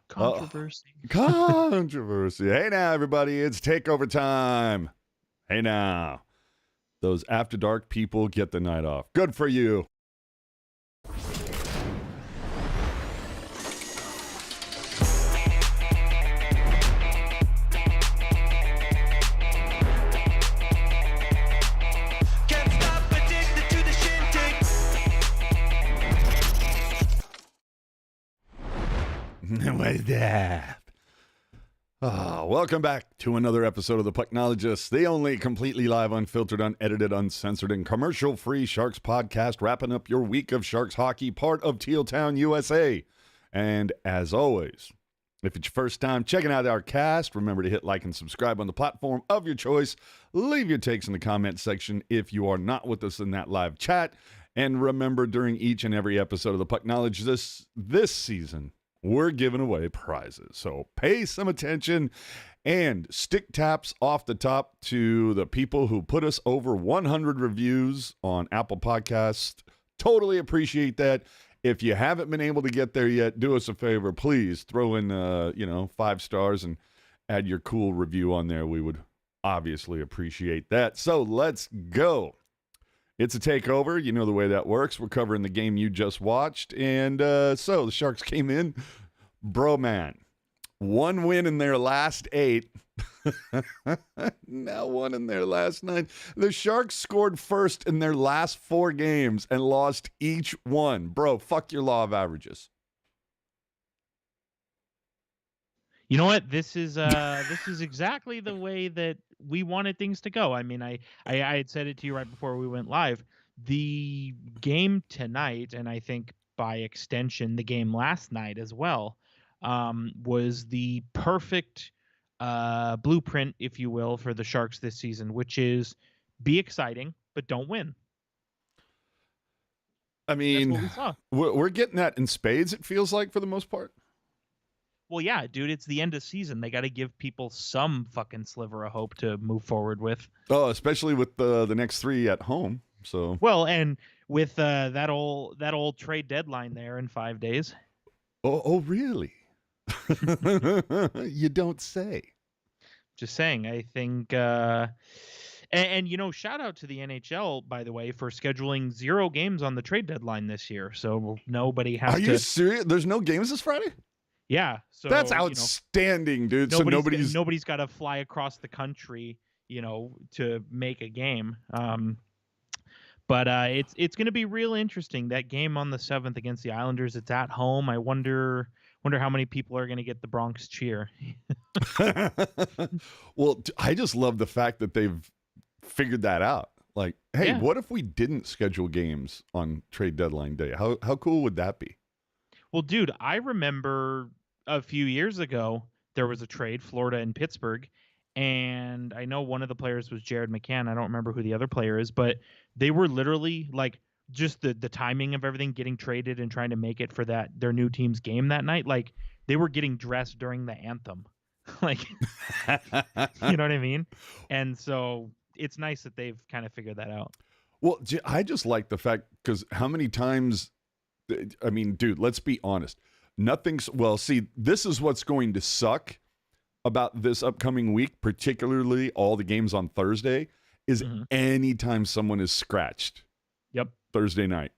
Controversy. Controversy. Hey now, everybody, it's takeover time. Hey now. Those after dark people get the night off. Good for you. What's that? Welcome back to another episode of the Pucknologists, the only completely live, unfiltered, unedited, uncensored, and commercial-free Sharks podcast, wrapping up your week of Sharks hockey, part of Teal Town, USA. And as always, if it's your first time checking out our cast, remember to hit like and subscribe on the platform of your choice. Leave your takes in the comment section if you are not with us in that live chat. And remember, during each and every episode of the Pucknologists this season, we're giving away prizes. So pay some attention and stick taps off the top to the people who put us over 100 reviews on Apple Podcasts. Totally appreciate that. If you haven't been able to get there yet, do us a favor. Please throw in, 5 stars and add your cool review on there. We would obviously appreciate that. So let's go. It's a takeover. You know the way that works. We're covering the game you just watched. And so the Sharks came in. Bro, man. 1 win in their last 8. Now 1 in their last 9. The Sharks scored first in their last 4 games and lost each one. Bro, fuck your law of averages. You know what? This is exactly the way that we wanted things to go. I mean, I had said it to you right before we went live. The game tonight, and I think by extension the game last night as well, was the perfect blueprint, if you will, for the Sharks this season, which is be exciting but don't win. I mean, that's what we saw. We're getting that in spades, it feels like, for the most part. Well, yeah, dude, it's the end of season. They got to give people some fucking sliver of hope to move forward with. Oh, especially with the next 3 at home. So well, and with that old trade deadline there in 5 days. Oh, really? You don't say. Just saying. I think, and shout out to the NHL, by the way, for scheduling 0 games on the trade deadline this year. So nobody has. Are you serious? There's no games this Friday? Yeah, so that's outstanding, dude. Nobody's got to fly across the country, to make a game. But it's going to be real interesting. That game on the 7th against the Islanders. It's at home. I wonder how many people are going to get the Bronx cheer. Well, I just love the fact that they've figured that out. Like, hey, What if we didn't schedule games on trade deadline day? How cool would that be? Well, dude, I remember a few years ago, there was a trade, Florida and Pittsburgh, and I know one of the players was Jared McCann. I don't remember who the other player is, but they were literally like just the timing of everything getting traded and trying to make it for their new team's game that night. Like they were getting dressed during the anthem. Like, you know what I mean? And so it's nice that they've kind of figured that out. Well, I just like the fact, because how many times, I mean, dude, let's be honest. This is what's going to suck about this upcoming week, particularly all the games on Thursday, is anytime someone is scratched. Yep. Thursday night.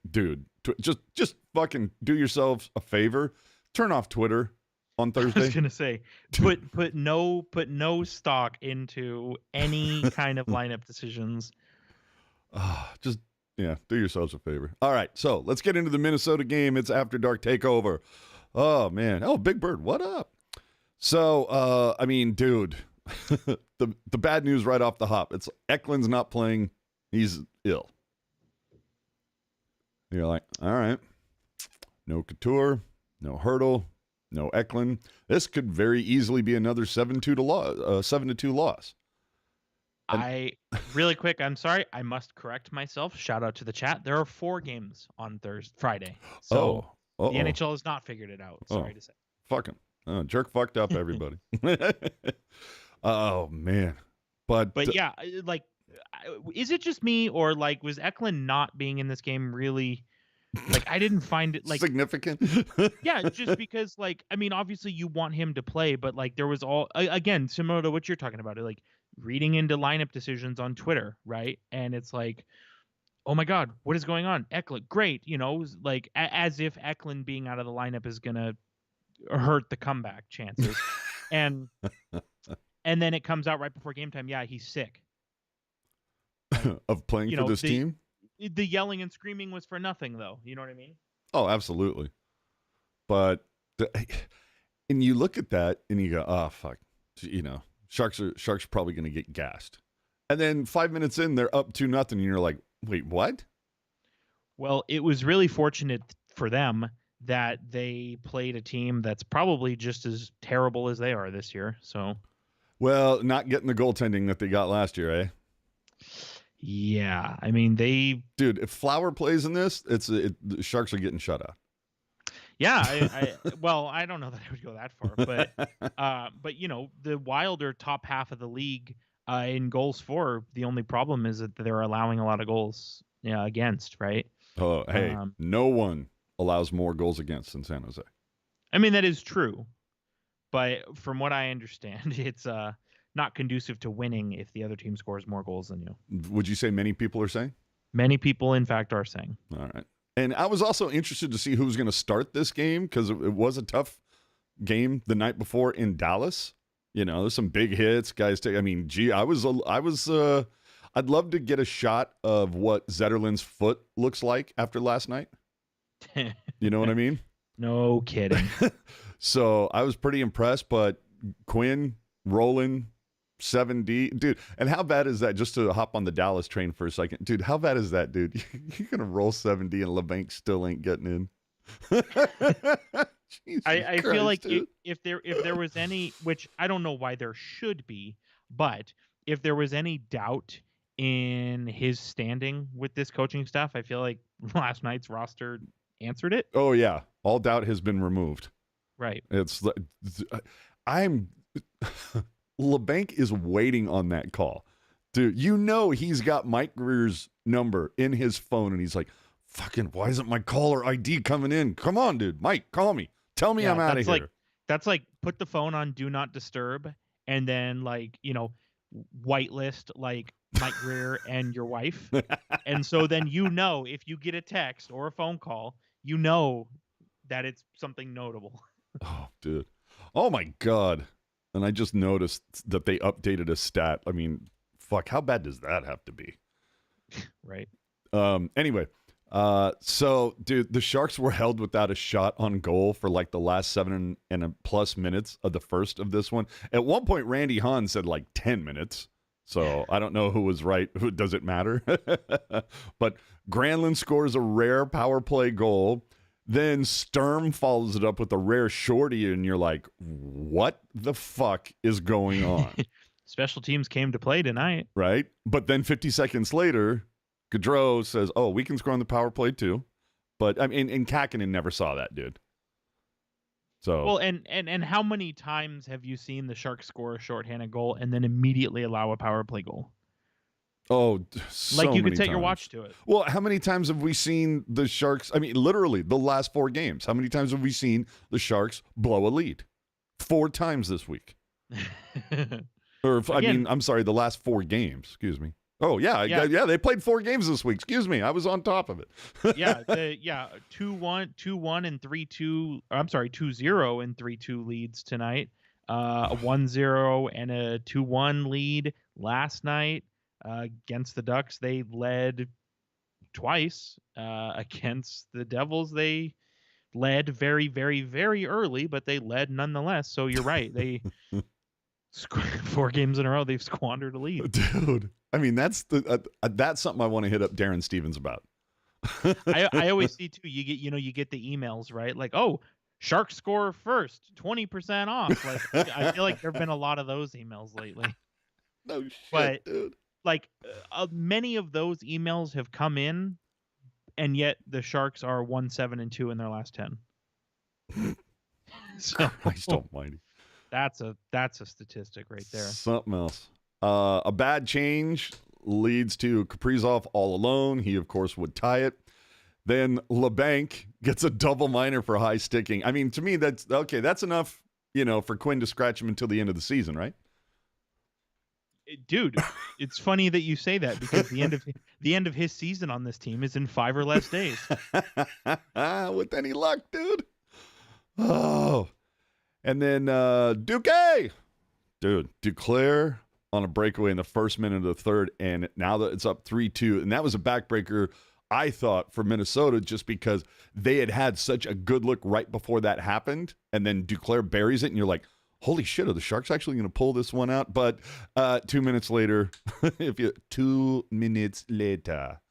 Dude, just fucking do yourselves a favor. Turn off Twitter on Thursday. I was going to say, put no stock into any kind of lineup decisions. Do yourselves a favor. All right, so let's get into the Minnesota game. It's After Dark Takeover. Oh, man. Oh, Big Bird, what up? So, dude, the bad news right off the hop. It's Eklund's not playing. He's ill. You're like, all right, no Couture, no Hertl, no Eklund. This could very easily be another 7-2 loss. Really quick, I'm sorry, I must correct myself. Shout out to the chat. There are 4 games on Friday. So the NHL has not figured it out. Sorry to say. Fuck him. Jerk fucked up everybody. Oh, man. But yeah, like, is it just me, or like was Eklund not being in this game really Like, I didn't find it like significant. yeah, just because like I mean, obviously you want him to play, but like there was again similar to what you're talking about, like reading into lineup decisions on Twitter, right? And it's like, oh my God, what is going on? Eklund, great, like as if Eklund being out of the lineup is gonna hurt the comeback chances, and then it comes out right before game time. Yeah, he's sick. Like, of playing for this team. The yelling and screaming was for nothing, though. You know what I mean? Oh, absolutely. But and you look at that and you go, oh fuck, Sharks are probably going to get gassed. And then 5 minutes in, they're up 2-0, and you're like, wait, what? Well, it was really fortunate for them that they played a team that's probably just as terrible as they are this year. So, well, not getting the goaltending that they got last year, eh? Yeah, I mean dude, if Flower plays in this, the Sharks are getting shut out. Yeah, well, I don't know that I would go that far, but the Wild are top half of the league in goals for. The only problem is that they're allowing a lot of goals against, right? Oh, hey, no one allows more goals against than San Jose. I mean, that is true, but from what I understand, it's not conducive to winning if the other team scores more goals than you. Would you say many people are saying? Many people, in fact, are saying. All right. And I was also interested to see who was going to start this game because it was a tough game the night before in Dallas. There's some big hits, guys. I'd love to get a shot of what Zetterlund's foot looks like after last night. You know what I mean? No kidding. So I was pretty impressed, but Quinn rolling 7D, dude. And how bad is that? Just to hop on the Dallas train for a second, dude. How bad is that, dude? You're gonna roll 7D and LeBanc still ain't getting in. I feel like if there was any, which I don't know why there should be, but if there was any doubt in his standing with this coaching staff, I feel like last night's roster answered it. Oh yeah, all doubt has been removed. Right. LeBanc is waiting on that call. Dude, he's got Mike Grier's number in his phone, and he's like, fucking, why isn't my caller ID coming in? Come on, dude. Mike, call me. Tell me I'm out of here. That's like put the phone on Do Not Disturb, and then whitelist Mike Grier and your wife. And so then if you get a text or a phone call, that it's something notable. Oh, dude. Oh, my God. And I just noticed that they updated a stat. I mean, fuck, how bad does that have to be? Right. Anyway, so, dude, the Sharks were held without a shot on goal for like the last 7 and a plus minutes of the first of this one. At one point, Randy Hahn said like 10 minutes. So I don't know who was right. Who does it matter? But Granlund scores a rare power play goal. Then Sturm follows it up with a rare shorty, and you're like, what the fuck is going on? Special teams came to play tonight. Right? But then 50 seconds later, Gaudreau says, oh, we can score on the power play too. But, I mean, and Kakinen never saw that, dude. So well, and how many times have you seen the Sharks score a shorthanded goal and then immediately allow a power play goal? Oh, so like you could many set times. your watch to it. Well, how many times have we seen the Sharks? I mean, literally the last 4 games. How many times have we seen the Sharks blow a lead? 4 times this week. I'm sorry, the last 4 games. Excuse me. Oh yeah. They played 4 games this week. Excuse me, I was on top of it. 2-1, 2-1, and 3-2. I'm sorry, 2-0 and 3-2 leads tonight. A 1-0 and a 2-1 lead last night. Against the Ducks, they led twice. Against the Devils, they led very, very, very early, but they led nonetheless. So you're right. They 4 games in a row, they've squandered a lead. Dude, I mean, that's something I want to hit up Darren Stevens about. I always see too. You get the emails, right? Like, oh, Sharks score first, 20% off. Like, I feel like there've been a lot of those emails lately. No shit, dude. Like many of those emails have come in, and yet the Sharks are 1-7-2 in their last 10. So Christ almighty. That's a statistic right there. Something else. A bad change leads to Kaprizov all alone. He, of course, would tie it. Then LeBanc gets a double minor for high sticking. I mean, to me, that's okay. That's enough, for Quinn to scratch him until the end of the season, right? Dude, it's funny that you say that because the end of his season on this team is in 5 or less days. With any luck, dude. Oh. And then Duclair on a breakaway in the first minute of the third, and now that it's up 3-2, and that was a backbreaker, I thought, for Minnesota, just because they had such a good look right before that happened, and then Duclair buries it, and you're like, holy shit, are the Sharks actually going to pull this one out? But 2 minutes later, 2 minutes later,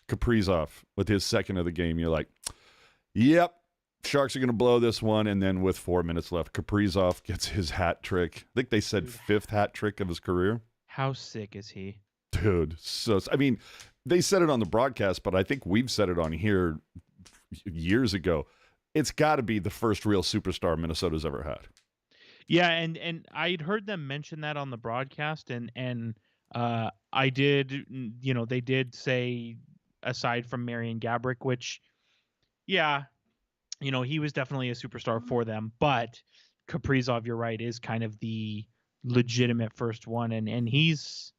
Kaprizov with his second of the game, you're like, yep, Sharks are going to blow this one. And then with 4 minutes left, Kaprizov gets his hat trick. I think they said 5th hat trick of his career. How sick is he? Dude, I mean, they said it on the broadcast, but I think we've said it on here years ago. It's got to be the first real superstar Minnesota's ever had. Yeah, and I'd heard them mention that on the broadcast, and I did, they did say, aside from Marian Gaborik, which, yeah, he was definitely a superstar for them, but Kaprizov, you're right, is kind of the legitimate first one, and he's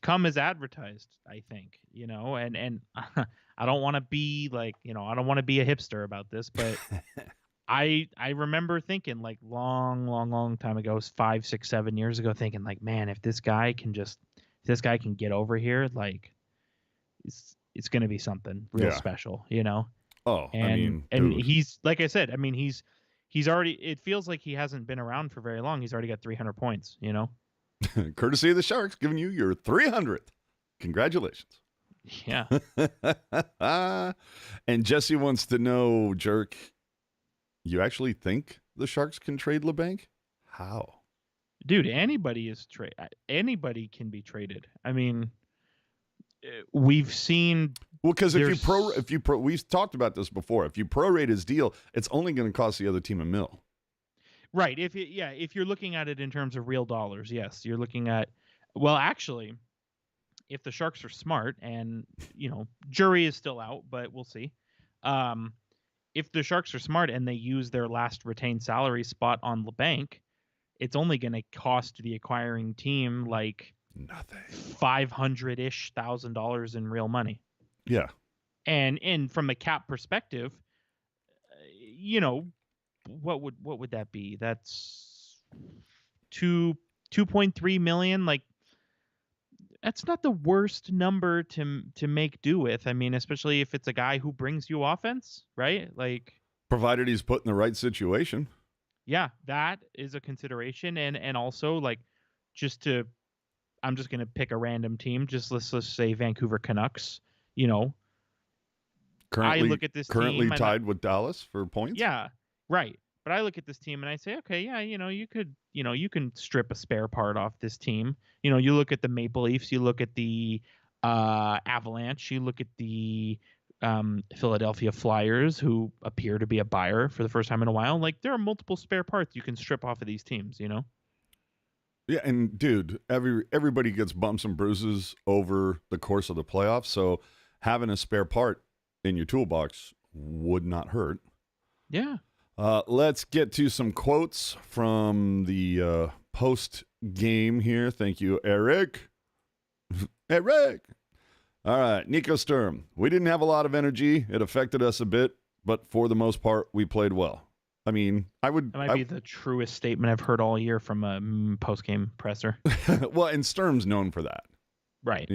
come as advertised, I think, and I don't want to be like, I don't want to be a hipster about this, but I remember thinking like long time ago, 5, 6, 7 years ago, thinking like, man, if this guy can get over here, like it's going to be something real special, Oh, and he's, like I said, I mean, he's already, it feels like he hasn't been around for very long. He's already got 300 points, Courtesy of the Sharks, giving you your 300th. Congratulations. Yeah. And Jesse wants to know, Jerk, you actually think the Sharks can trade LeBanc? How? Dude, anybody can be traded. I mean, we've seen. Well, because if you we've talked about this before. If you prorate his deal, it's only going to cost the other team $1 million. Right. If you're looking at it in terms of real dollars, yes, you're looking at. Well, actually, if the Sharks are smart, and jury is still out, but we'll see. If the Sharks are smart and they use their last retained salary spot on LeBanc, it's only going to cost the acquiring team like nothing, $500-ish thousand in real money. Yeah. And from a cap perspective, what would that be? That's 2.3 million. Like, that's not the worst number to make do with. I mean, especially if it's a guy who brings you offense, right? Like, provided he's put in the right situation. Yeah, that is a consideration, and also like, I'm just gonna pick a random team. Let's say Vancouver Canucks. Currently, I look at this currently team tied with Dallas for points. Yeah, right. But I look at this team and I say, okay, yeah, you can strip a spare part off this team. You look at the Maple Leafs, you look at the Avalanche, you look at the Philadelphia Flyers, who appear to be a buyer for the first time in a while. Like, there are multiple spare parts you can strip off of these teams, Yeah, and dude, everybody gets bumps and bruises over the course of the playoffs, so having a spare part in your toolbox would not hurt. Yeah. Let's get to some quotes from the post game here. Thank you, Eric. Eric. All right, Nico Sturm. We didn't have a lot of energy. It affected us a bit, but for the most part, we played well. I mean, that might be the truest statement I've heard all year from a post-game presser. Well, and Sturm's known for that. Right.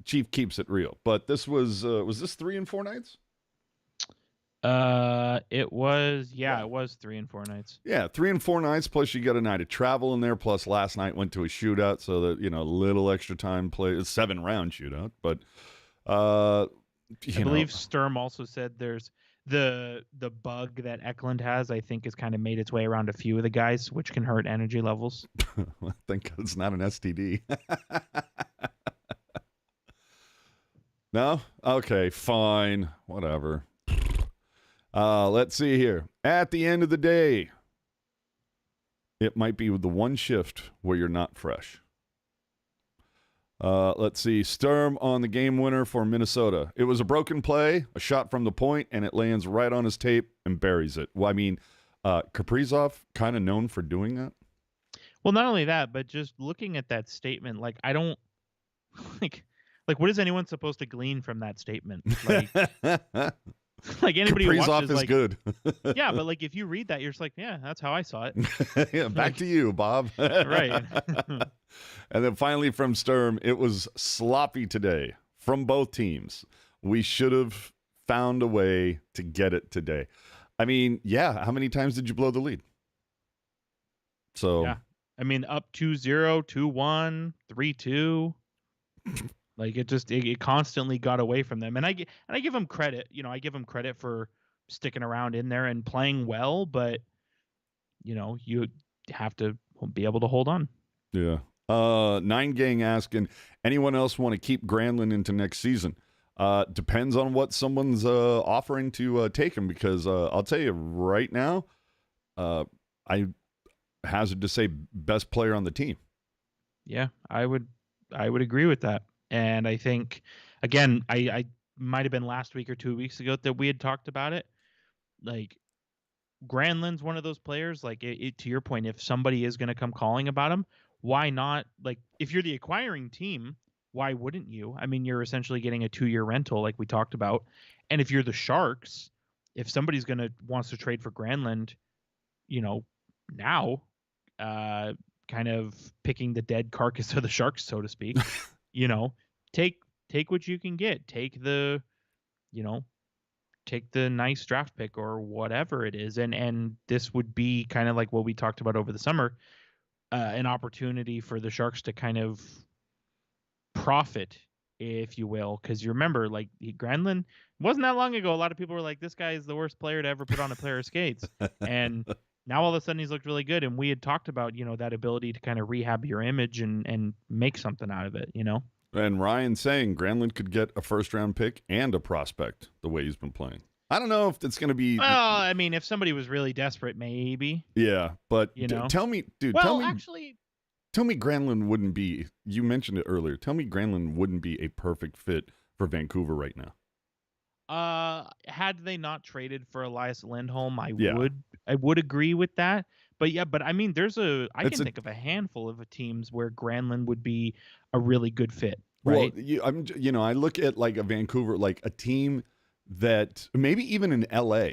Chief keeps it real. But this was this 3 and 4 nights? It was 3 and 4 nights. Yeah, 3 and 4 nights, plus you got a night of travel in there, plus last night went to a shootout, so that, a little extra time play. It's 7-round shootout, but I believe Sturm also said there's the bug that Eklund has, I think, has kind of made its way around a few of the guys, which can hurt energy levels. Thank God it's not an STD. No? Okay, fine. Whatever. Let's see here. At the end of the day, it might be the one shift where you're not fresh. Let's see. Sturm on the game winner for Minnesota. It was a broken play, a shot from the point, and it lands right on his tape and buries it. Well, I mean, Kaprizov kind of known for doing that. Well, not only that, but just looking at that statement, like I don't like what is anyone supposed to glean from that statement? Like, like anybody who Kaprizov watches, is like, good. yeah, but like if you read that, you're just like, yeah, that's how I saw it. Yeah, back to you, Bob. Right. And then finally from Sturm, it was sloppy today from both teams. We should have found a way to get it today. I mean, yeah, how many times did you blow the lead? So, yeah. I mean, up 2-0, 2-1, 3-2. Like it constantly got away from them. And I give them credit. You know, I give them credit for sticking around in there and playing well, but you know, you have to be able to hold on. yeah. Nine Gang asking, anyone else want to keep Granlund into next season? Depends on what someone's offering to take him, because I'll tell you right now, I hazard to say best player on the team. Yeah, I would agree with that. And I think, again, I might have been last week or 2 weeks ago that we had talked about it. Like, Granlund's one of those players, like, to your point, if somebody is going to come calling about him, why not? Like, if you're the acquiring team, why wouldn't you? I mean, you're essentially getting a 2-year rental, like we talked about. And if you're the Sharks, if somebody's wants to trade for Granlund, you know, now, kind of picking the dead carcass of the Sharks, so to speak, you know, take what you can get. Take the nice draft pick or whatever it is. And this would be kind of like what we talked about over the summer, an opportunity for the Sharks to kind of profit, if you will. Because you remember, like, Granlund, wasn't that long ago, a lot of people were like, this guy is the worst player to ever put on a pair of skates. And now all of a sudden he's looked really good. And we had talked about, you know, that ability to kind of rehab your image and make something out of it, you know? And Ryan saying Granlund could get a first-round pick and a prospect the way he's been playing. I don't know if it's going to be... Well, I mean, if somebody was really desperate, maybe. Yeah, but you know? Tell me, dude, well, tell me Granlund wouldn't be... You mentioned it earlier. Tell me Granlund wouldn't be a perfect fit for Vancouver right now. Had they not traded for Elias Lindholm, I would agree with that. But yeah, I mean, I can think of a handful of teams where Granlund would be a really good fit, right? Well, I look at like a Vancouver, like a team that maybe even in LA,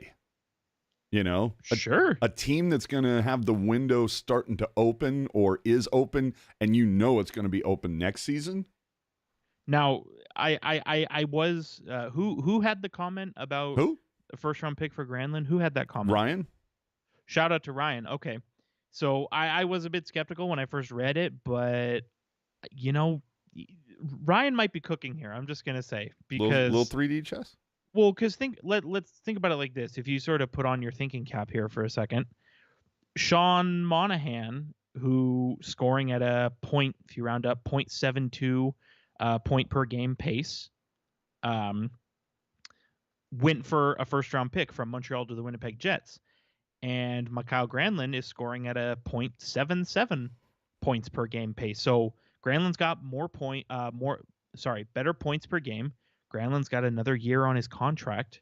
Sure. A team that's going to have the window starting to open or is open, and it's going to be open next season. Now, I was who had the comment about who? The first round pick for Granlund? Who had that comment? Ryan. Shout out to Ryan. Okay. So I was a bit skeptical when I first read it, but Ryan might be cooking here. I'm just gonna say, because little 3D chess. Well, because let's think about it like this. If you sort of put on your thinking cap here for a second, Sean Monahan, who scoring at a point, if you round up, 0.72 point per game pace, went for a first round pick from Montreal to the Winnipeg Jets. And Mikhail Granlund is scoring at a 0.77 points per game pace. So Granlund's got better points per game. Granlund's got another year on his contract.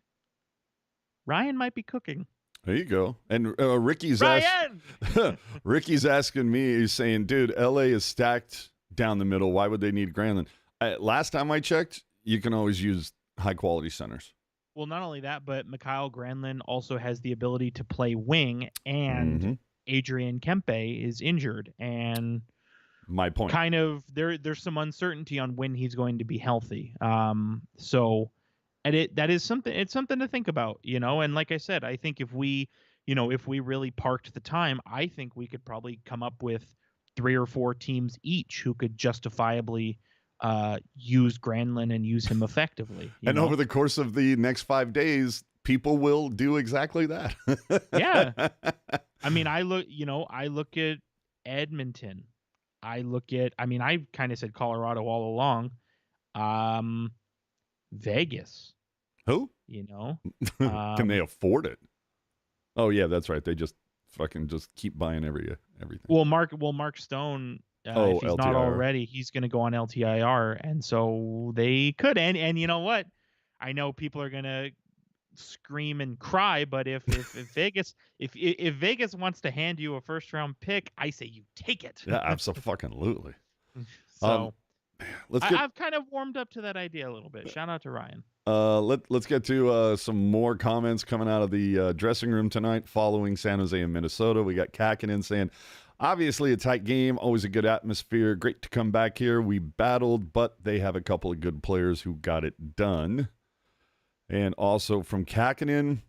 Ryan might be cooking. There you go. And Ricky's asking me, he's saying, dude, LA is stacked down the middle. Why would they need Granlund? Last time I checked, you can always use high quality centers. Well, not only that, but Mikhail Granlund also has the ability to play wing, and Adrian Kempe is injured. And my point, kind of there's some uncertainty on when he's going to be healthy. So that is something. It's something to think about, And like I said, I think if we really parked the time, I think we could probably come up with 3 or 4 teams each who could justifiably use Granlund and use him effectively. Over the course of the next 5 days, people will do exactly that. Yeah. I mean, I look at Edmonton. I kind of said Colorado all along. Vegas. Who? Can they afford it? Oh yeah, that's right. They just fucking keep buying everything. Well, Mark Stone Oh, If he's not LTIR. already, he's going to go on LTIR, and so they could. And you know what? I know people are going to scream and cry, but if Vegas if Vegas wants to hand you a first round pick, I say you take it. Yeah, absolutely. So Let's get I've kind of warmed up to that idea a little bit. Shout out to Ryan. let's get to some more comments coming out of the dressing room tonight following San Jose and Minnesota. We got Kakinen saying, obviously a tight game, always a good atmosphere. Great to come back here. We battled, but they have a couple of good players who got it done. And also from Kakinen,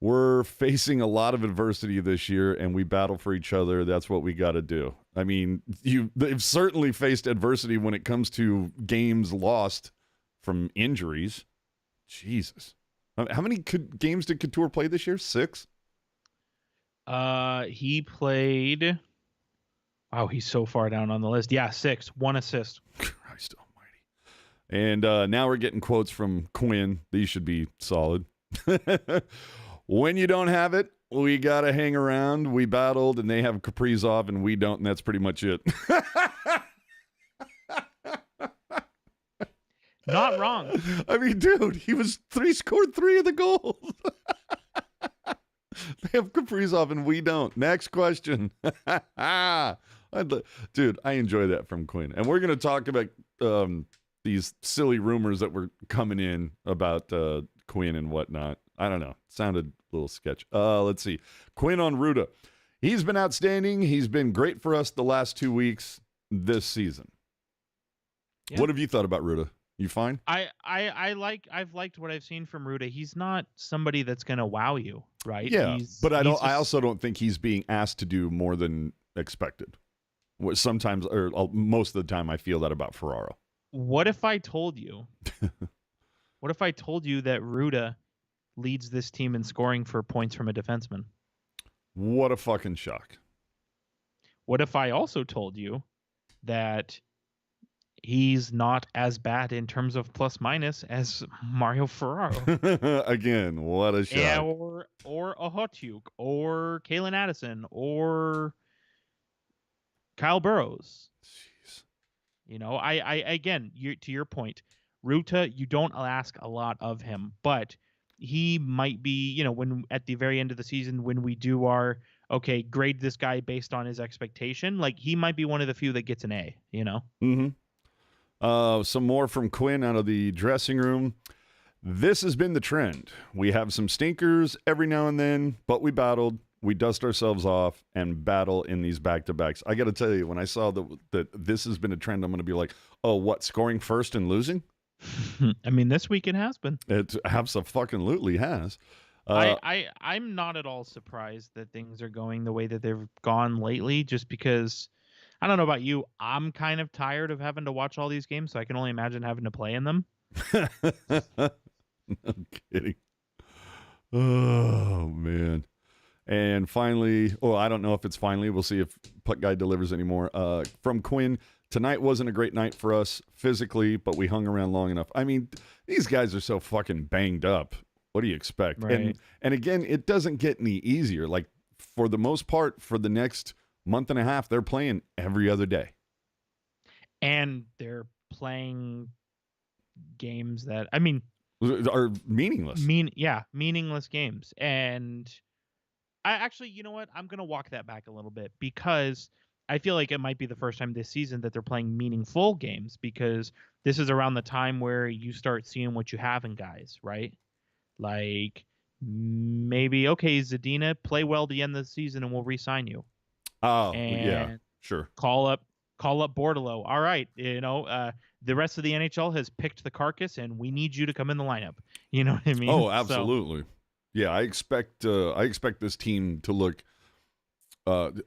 we're facing a lot of adversity this year, and we battle for each other. That's what we got to do. I mean, they've certainly faced adversity when it comes to games lost from injuries. Jesus. How many games did Couture play this year? 6? He played... Wow, he's so far down on the list. Yeah, 6. 1 assist. Christ almighty. And now we're getting quotes from Quinn. These should be solid. When you don't have it, we got to hang around. We battled, and they have Kaprizov, and we don't, and that's pretty much it. Not wrong. I mean, dude, he scored 3 of the goals. They have Kaprizov, and we don't. Next question. Dude, I enjoy that from Quinn. And we're going to talk about these silly rumors that were coming in about Quinn and whatnot. I don't know. Sounded a little sketch. Let's see. Quinn on Ruda. He's been outstanding. He's been great for us the last 2 weeks this season. Yeah. What have you thought about Ruda? You fine? I've liked what I've seen from Ruda. He's not somebody that's going to wow you, right? Yeah, but I also don't think he's being asked to do more than expected. Sometimes, or most of the time, I feel that about Ferraro. What if I told you? What if I told you that Ruda leads this team in scoring for points from a defenseman? What a fucking shock. What if I also told you that he's not as bad in terms of plus minus as Mario Ferraro? Again, what a shock. Yeah, or a Hotyuk, or Kalen Addison, or Kyle Burrows. Jeez. You know, I again, to your point, Ruta, you don't ask a lot of him, but he might be, you know, when at the very end of the season, when we do our, okay, grade this guy based on his expectation, like he might be one of the few that gets an A, you know? Mm-hmm. Some more from Quinn out of the dressing room. This has been the trend. We have some stinkers every now and then, but we battled. We dust ourselves off and battle in these back-to-backs. I got to tell you, when I saw that this has been a trend, I'm going to be like, oh, what, scoring first and losing? I mean, this week it has been. It absolutely has. I'm not at all surprised that things are going the way that they've gone lately, just because, I don't know about you, I'm kind of tired of having to watch all these games, so I can only imagine having to play in them. No kidding. Oh, man. And finally, I don't know if it's finally. We'll see if Puck Guy delivers anymore. From Quinn, tonight wasn't a great night for us physically, but we hung around long enough. I mean, these guys are so fucking banged up. What do you expect? Right. And again, it doesn't get any easier. Like, for the most part, for the next month and a half, they're playing every other day. And they're playing games that, I mean, are meaningless. Meaningless games. And I actually, you know what? I'm going to walk that back a little bit, because I feel like it might be the first time this season that they're playing meaningful games, because this is around the time where you start seeing what you have in guys, right? Like, maybe, okay, Zadina, play well to end the season and we'll re-sign you. Oh, yeah, sure. Call up Bordelot. All right, you know, the rest of the NHL has picked the carcass, and we need you to come in the lineup. You know what I mean? Oh, absolutely. Yeah, I expect this team to look.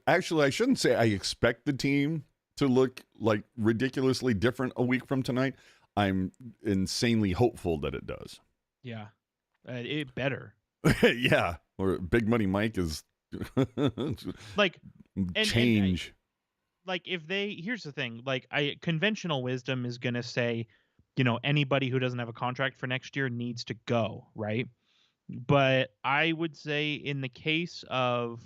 Actually, I shouldn't say I expect the team to look like ridiculously different a week from tonight. I'm insanely hopeful that it does. Yeah, it better. Yeah, or Big Money Mike is like change. Like, if here's the thing, like, conventional wisdom is going to say, you know, anybody who doesn't have a contract for next year needs to go, right? But I would say in the case of,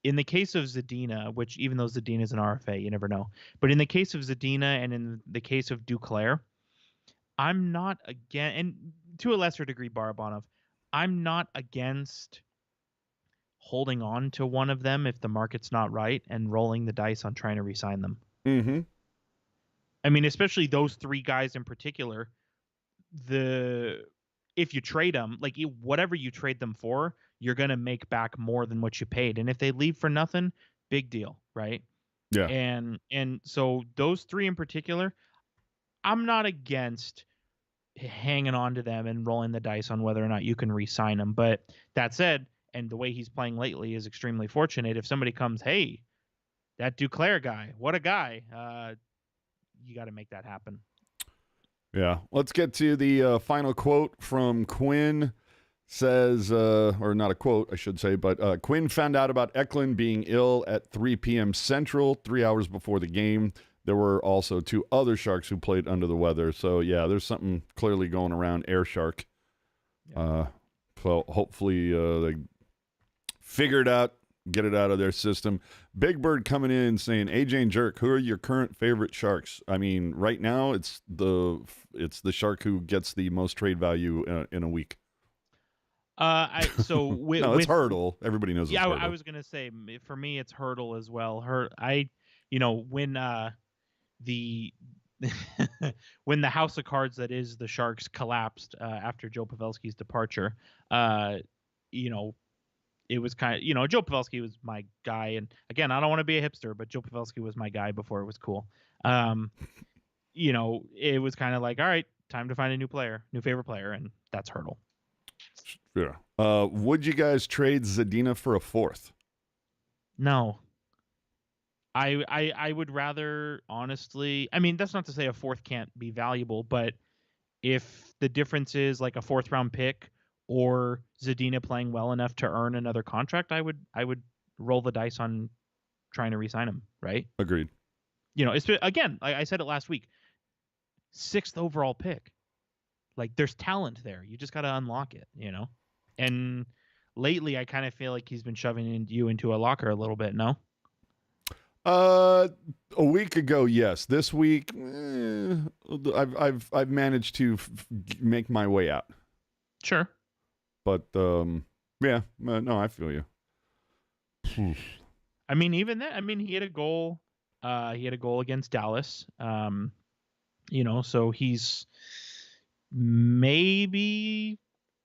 in the case of Zadina, which even though Zadina is an RFA, you never know. But in the case of Zadina and in the case of Duclair, I'm not against, and to a lesser degree, Barabanov, I'm not against holding on to one of them if the market's not right and rolling the dice on trying to re-sign them. Mm-hmm. I mean, especially those three guys in particular. If you trade them, like whatever you trade them for, you're gonna make back more than what you paid. And if they leave for nothing, big deal, right? Yeah. And so those three in particular, I'm not against hanging on to them and rolling the dice on whether or not you can re-sign them. But that said, and the way he's playing lately is extremely fortunate. If somebody comes, hey, that Duclair guy, what a guy, you got to make that happen. Yeah. Let's get to the final quote from Quinn. Says, or not a quote, I should say, but Quinn found out about Eklund being ill at 3 p.m. Central, 3 hours before the game. There were also 2 other Sharks who played under the weather. So, yeah, there's something clearly going around Air Shark. Yeah. So hopefully they figure it out, get it out of their system. Big Bird coming in saying, AJ and Jerk, who are your current favorite Sharks? I mean, right now it's the Shark who gets the most trade value in a week. No, it's Hertl. Everybody knows. Yeah, it's Hertl. I was gonna say for me it's Hertl as well. When the when the house of cards that is the Sharks collapsed after Joe Pavelski's departure, it was kind of, Joe Pavelski was my guy, and again, I don't want to be a hipster, but Joe Pavelski was my guy before it was cool. It was kind of like, all right, time to find a new favorite player, and that's Hertl. Yeah. Would you guys trade Zadina for a 4th? No. I would rather, honestly, I mean, that's not to say a 4th can't be valuable, but if the difference is like a 4th round pick or Zadina playing well enough to earn another contract, I would roll the dice on trying to re-sign him, right? Agreed. Again, I said it last week, 6th overall pick. Like, there's talent there. You just got to unlock it, And lately, I kind of feel like he's been shoving you into a locker a little bit, no? A week ago, yes. This week, I've managed to make my way out. Sure. But yeah, no, I feel you. I mean, even that. I mean, he had a goal. He had a goal against Dallas. So he's maybe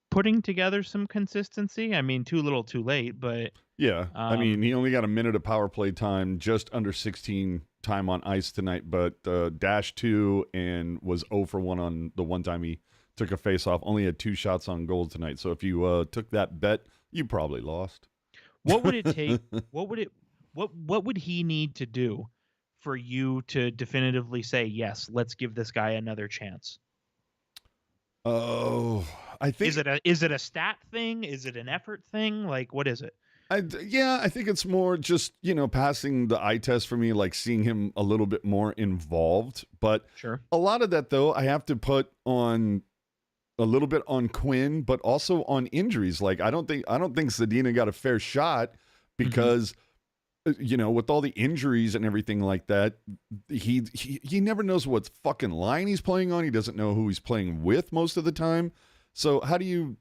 putting together some consistency. I mean, too little, too late, but yeah. I mean, he only got a minute of power play time, just under 16 time on ice tonight, but -2 and was 0 for 1 on the one time he took a face-off. Only had 2 shots on goal tonight. So if you took that bet, you probably lost. What would it take? What would he need to do for you to definitively say, yes, let's give this guy another chance? Oh, I think is it a stat thing? Is it an effort thing? Like, what is it? I think it's more just, passing the eye test for me, like seeing him a little bit more involved. But sure, a lot of that, though, I have to put on a little bit on Quinn, but also on injuries. Like, I don't think Zadina got a fair shot because, with all the injuries and everything like that, he never knows what fucking line he's playing on. He doesn't know who he's playing with most of the time. So how do you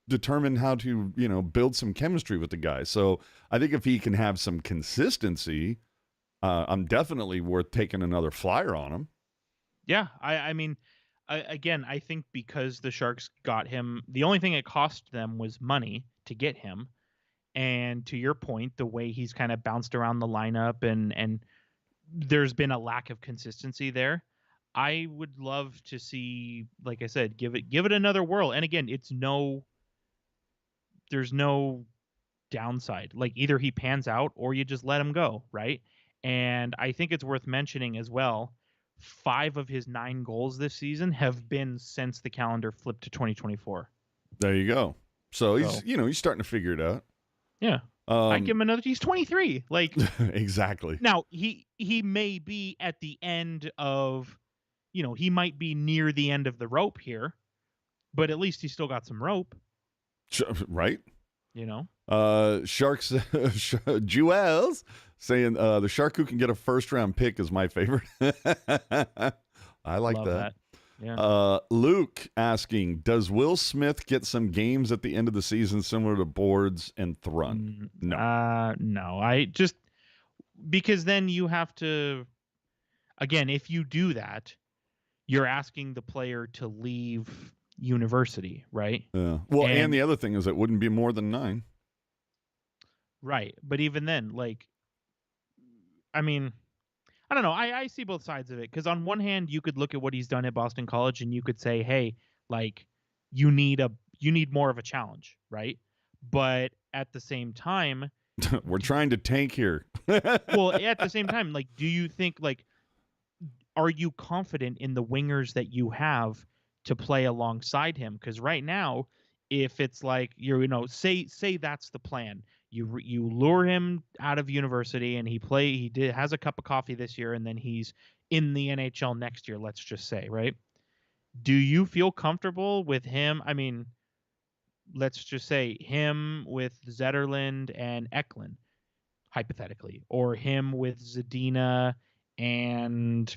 determine how to, build some chemistry with the guy? So I think if he can have some consistency, I'm definitely worth taking another flyer on him. Yeah, I mean, again, I think because the Sharks got him, the only thing it cost them was money to get him. And to your point, the way he's kind of bounced around the lineup and there's been a lack of consistency there. I would love to see, like I said, give it another whirl. And again, there's no downside. Like, either he pans out or you just let him go, right? And I think it's worth mentioning as well, 5 of his 9 goals this season have been since the calendar flipped to 2024. There you go. So he's starting to figure it out. Yeah. I give him another. He's 23. Like, exactly. Now he may be at the end of, he might be near the end of the rope here, but at least he's still got some rope. Right. Sharks, Jewels saying the Shark who can get a first-round pick is my favorite. I like Love that. Yeah. Luke asking, does Will Smith get some games at the end of the season similar to Boards and Thrun? No. No. I just because then you have to again, if you do that, you're asking the player to leave university, right? Yeah. Well, and the other thing is it wouldn't be more than 9. Right. But even then, like, I mean, I don't know. I see both sides of it because on one hand, you could look at what he's done at Boston College and you could say, hey, like, you need more of a challenge, right? But at the same time, we're trying to tank here. well, at the same time, like, do you think like, are you confident in the wingers that you have to play alongside him? Because right now, if it's like say that's the plan, you lure him out of university and he has a cup of coffee this year and then he's in the NHL next year. Let's just say, right? Do you feel comfortable with him? I mean, let's just say him with Zetterlund and Eklund, hypothetically, or him with Zadina and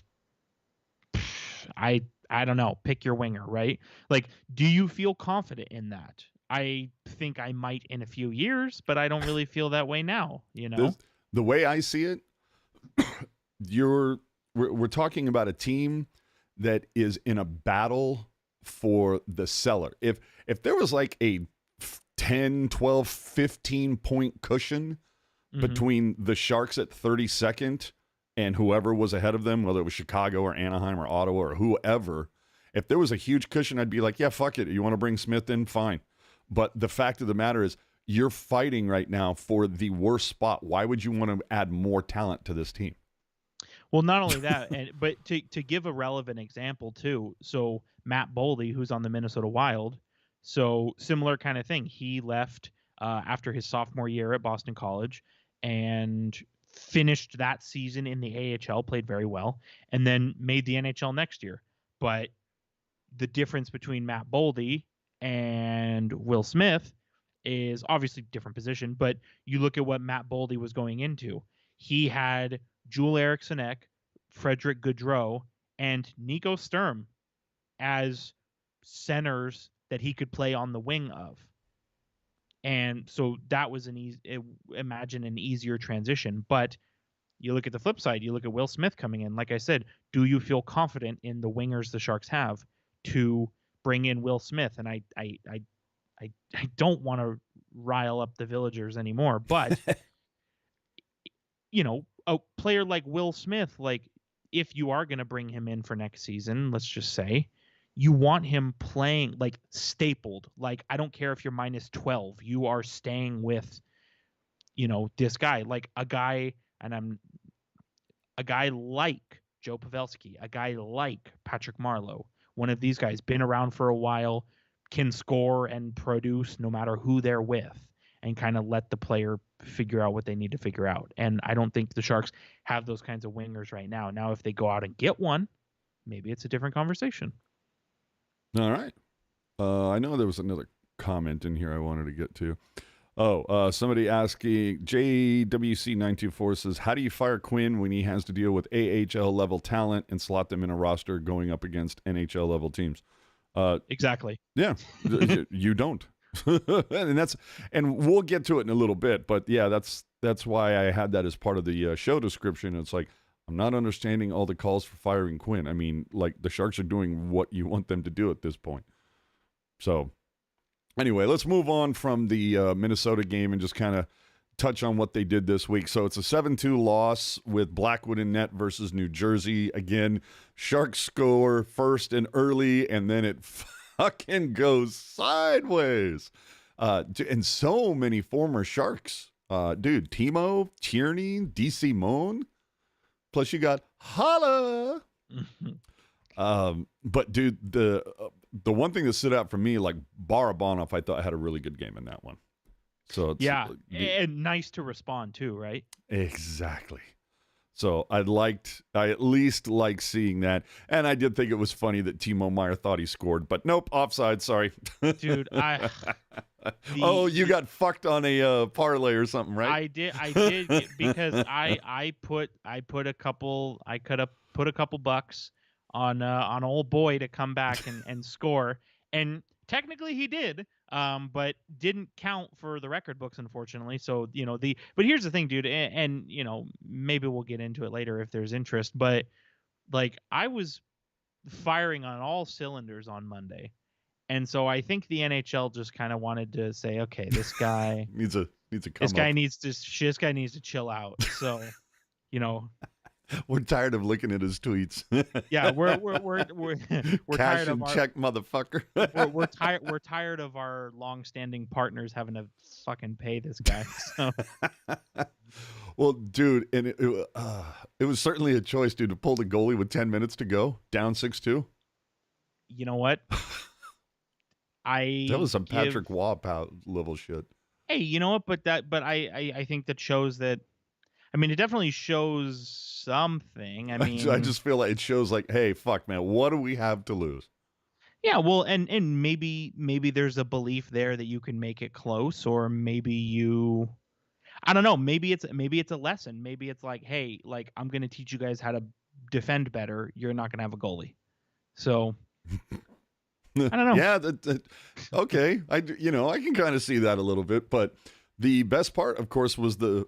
I don't know, pick your winger, right? Like, do you feel confident in that? I think I might in a few years, but I don't really feel that way now, The way I see it, we're talking about a team that is in a battle for the cellar. If there was like a 10, 12, 15 point cushion between the Sharks at 32nd and whoever was ahead of them, whether it was Chicago or Anaheim or Ottawa or whoever, if there was a huge cushion, I'd be like, yeah, fuck it. You want to bring Smith in? Fine. But the fact of the matter is you're fighting right now for the worst spot. Why would you want to add more talent to this team? Well, not only that, but to give a relevant example too. So Matt Boldy, who's on the Minnesota Wild, so similar kind of thing. He left after his sophomore year at Boston College and finished that season in the AHL, played very well, and then made the NHL next year. But the difference between Matt Boldy and Will Smith is obviously different position, but you look at what Matt Boldy was going into. He had Joel Eriksson, Frederick Gaudreau, and Nico Sturm as centers that he could play on the wing of. And so that was imagine an easier transition. But you look at the flip side, you look at Will Smith coming in. Like I said, do you feel confident in the wingers the Sharks have to bring in Will Smith? And I don't want to rile up the Villagers anymore, but a player like Will Smith, like if you are going to bring him in for next season, let's just say, you want him playing like stapled. Like, I don't care if you're minus 12, you are staying with, this guy, like a guy like Joe Pavelski, a guy like Patrick Marleau, one of these guys, been around for a while, can score and produce no matter who they're with, and kind of let the player figure out what they need to figure out. And I don't think the Sharks have those kinds of wingers right now. Now, if they go out and get one, maybe it's a different conversation. All right. I know there was another comment in here I wanted to get to. Somebody asking, JWC924 says, how do you fire Quinn when he has to deal with AHL level talent and slot them in a roster going up against NHL level teams? Exactly. Yeah, you don't. and we'll get to it in a little bit, but yeah, that's why I had that as part of the show description. It's like, I'm not understanding all the calls for firing Quinn. I mean, like, the Sharks are doing what you want them to do at this point. So anyway, let's move on from the Minnesota game and just kind of touch on what they did this week. So it's a 7-2 loss with Blackwood in net versus New Jersey. Again, Sharks score first and early, and then it fucking goes sideways. And so many former Sharks. Dude, Timo, Tierney, DC Moon. Plus you got Holla. But dude, the one thing that stood out for me, like Barabanov, I thought had a really good game in that one. So it's, and nice to respond too, right? Exactly. So I at least liked seeing that. And I did think it was funny that Timo Meyer thought he scored, but nope, offside, sorry. Dude, oh, you got fucked on a parlay or something, right? I did because I could have put a couple bucks on old boy to come back and score, and technically he did, but didn't count for the record books, unfortunately. So but here's the thing, dude, and maybe we'll get into it later if there's interest, but like I was firing on all cylinders on Monday. And so I think the NHL just kind of wanted to say, okay, this guy needs a come this guy up. needs to chill out. So, we're tired of looking at his tweets. Yeah, we're Cash tired of and check, motherfucker. we're tired of our long-standing partners having to fucking pay this guy. So. Well, dude, and it was certainly a choice, dude, to pull the goalie with 10 minutes to go, down 6-2. You know what? That was some Patrick Waugh level shit. Hey, you know what? But I think that shows that. I mean, it definitely shows something. I mean, I just feel like it shows like, hey, fuck, man, what do we have to lose? Yeah, well, and maybe there's a belief there that you can make it close, or maybe I don't know. Maybe it's a lesson. Maybe it's like, hey, like I'm gonna teach you guys how to defend better. You're not gonna have a goalie. So. I don't know. Yeah, okay. I can kind of see that a little bit, but the best part, of course, was the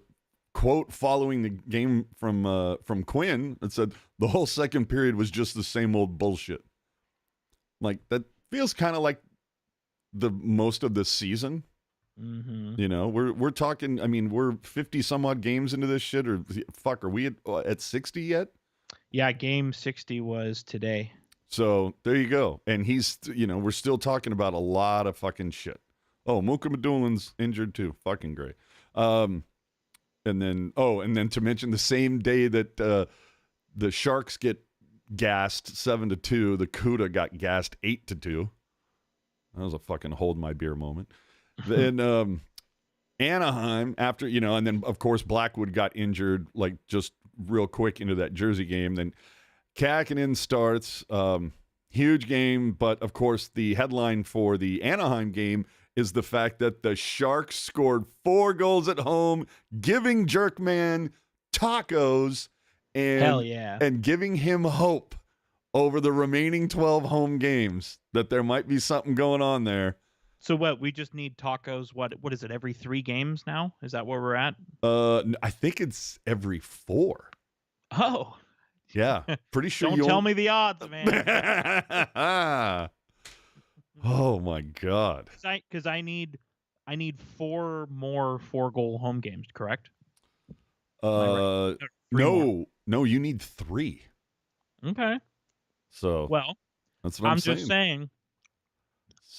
quote following the game from Quinn that said the whole second period was just the same old bullshit. Like that feels kind of like the most of the season. Mm-hmm. We're talking. I mean, we're 50 some odd games into this shit, or fuck, are we at 60 yet? Yeah, game 60 was today. So there you go. And he's, we're still talking about a lot of fucking shit. Oh, Muka Madulin's injured too. Fucking great. And then to mention the same day that the Sharks get gassed 7-2, the CUDA got gassed 8-2. That was a fucking hold my beer moment. Then Anaheim after, and then of course Blackwood got injured like just real quick into that Jersey game. Then Kakinen starts, huge game, but of course the headline for the Anaheim game is the fact that the Sharks scored 4 goals at home, giving Jerkman tacos and hell yeah, and giving him hope over the remaining 12 home games that there might be something going on there. So what? We just need tacos. What is it? Every 3 games now? Is that where we're at? I think it's every 4. Oh. Yeah, pretty sure. Don't tell me the odds, man. Oh my god. Because I need 4 more 4-goal home games. Correct? Right? No, you need 3. Okay. So well, that's what I'm saying. Just saying.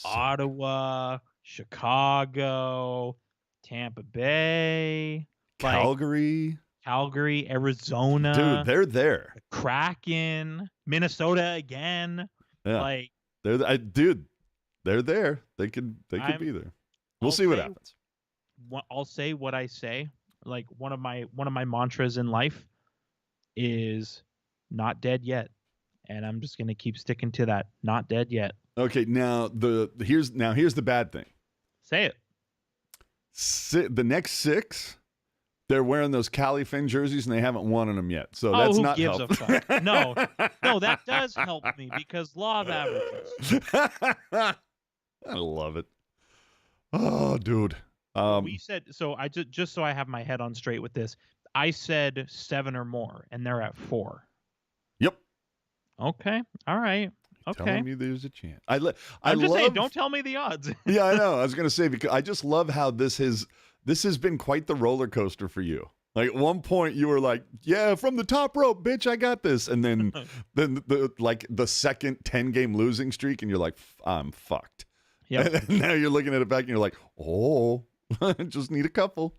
Ottawa, Chicago, Tampa Bay, Calgary, Arizona. Dude, they're there. The Kraken, Minnesota again. Yeah. They're there. They could be there. We'll see what happens. I'll say what I say. Like one of my mantras in life is not dead yet. And I'm just going to keep sticking to that. Not dead yet. Okay, now here's the bad thing. Say it. The next 6, they're wearing those Cali Finn jerseys and they haven't won in them yet. So that's not helpful. Who gives a fuck? No, that does help me because law of averages. I love it. Oh, dude. We said so. I just so I have my head on straight with this. I said 7 or more, and they're at 4. Yep. Okay. All right. Okay. Telling me there's a chance. I'm just saying, don't tell me the odds. Yeah, I know. I was going to say, because I just love how this has been quite the roller coaster for you. Like at one point you were like, yeah, from the top rope, bitch, I got this. And then the second 10-game losing streak and you're like, I'm fucked. Yeah. And now you're looking at it back and you're like, oh, I just need a couple.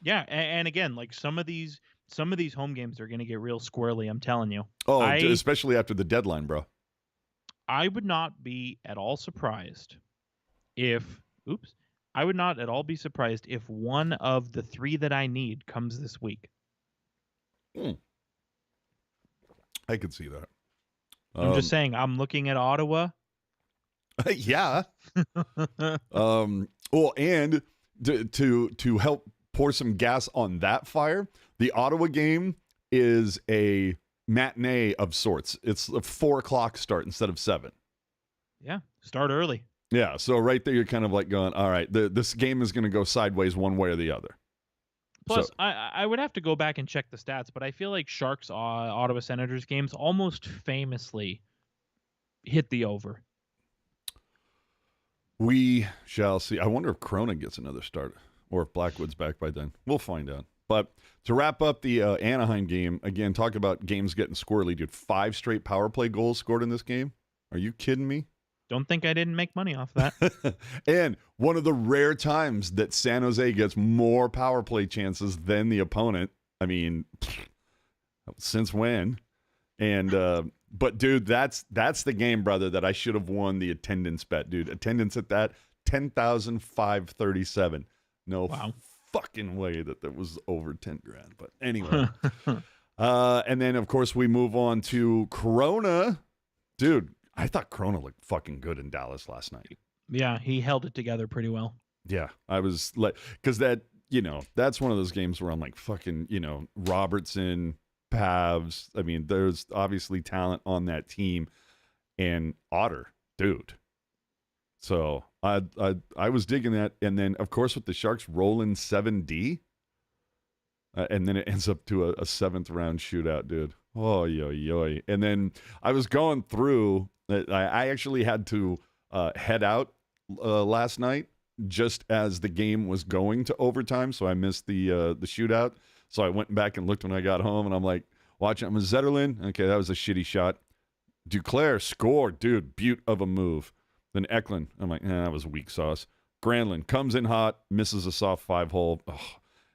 Yeah. And again, like some of these home games are going to get real squirrely. I'm telling you. Oh, especially after the deadline, bro. I would not be at all surprised if one of the 3 that I need comes this week. I could see that. I'm just saying, I'm looking at Ottawa. Yeah. Well, and to help pour some gas on that fire, the Ottawa game is a matinee of sorts. It's a 4:00 start instead of 7. Yeah, start early. Yeah, so right there, you're kind of like going, all right, this game is going to go sideways one way or the other. Plus, I would have to go back and check the stats, but I feel like Sharks Ottawa Senators games almost famously hit the over. We shall see. I wonder if Chrona gets another start or if Blackwood's back by then. We'll find out. But to wrap up the Anaheim game, again, talk about games getting squirrely, dude. 5 straight power play goals scored in this game. Are you kidding me? Don't think I didn't make money off that. And one of the rare times that San Jose gets more power play chances than the opponent. I mean, since when? And but dude, that's the game, brother, that I should have won the attendance bet, dude. Attendance at that 10,537. No fucking way that was over 10 grand. But anyway. And then of course we move on to Chrona. Dude, I thought Chrona looked fucking good in Dallas last night. Yeah, he held it together pretty well. Yeah, I was like, because that, that's one of those games where I'm like, fucking, Robertson, Pavs. I mean, there's obviously talent on that team, and Otter, dude. So I was digging that, and then of course with the Sharks rolling 7D, and then it ends up to a 7th round shootout, dude. Oh, yo. And then I was going through. I actually had to head out last night just as the game was going to overtime, so I missed the shootout. So I went back and looked when I got home, and I'm like, watching. I'm a Zetterlund. Okay, that was a shitty shot. Duclair scored, dude. Beaut of a move. Then Eklund. I'm like, that was weak sauce. Granlund comes in hot, misses a soft 5-hole. Oh.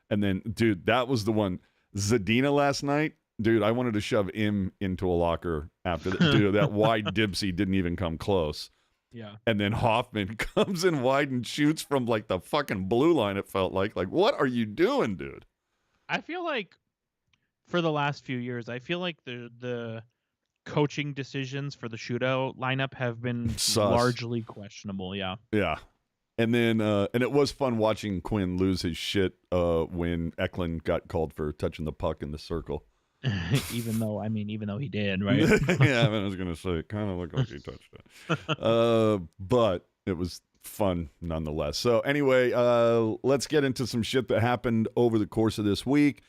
And then, dude, that was the one. Zadina last night. Dude, I wanted to shove him into a locker after that. Dude, that wide dipsy didn't even come close. Yeah. And then Hoffman comes in wide and shoots from like the fucking blue line, it felt like. Like, what are you doing, dude? I feel like for the last few years, I feel like the coaching decisions for the shootout lineup have been largely questionable. Yeah. Yeah. And then, and it was fun watching Quinn lose his shit when Eklund got called for touching the puck in the circle. even though he did, right? Yeah, I was gonna say it kind of looked like he touched it, but it was fun nonetheless. So anyway, let's get into some shit that happened over the course of this week.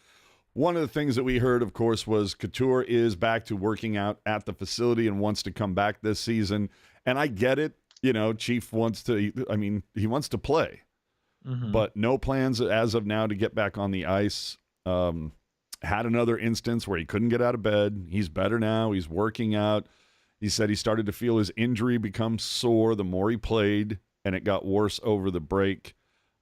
One of the things that we heard, of course, was Couture is back to working out at the facility and wants to come back this season. And I get it, Chief wants to. I mean, he wants to play, but no plans as of now to get back on the ice. Had another instance where he couldn't get out of bed. He's better now. He's working out. He said he started to feel his injury become sore the more he played, and it got worse over the break.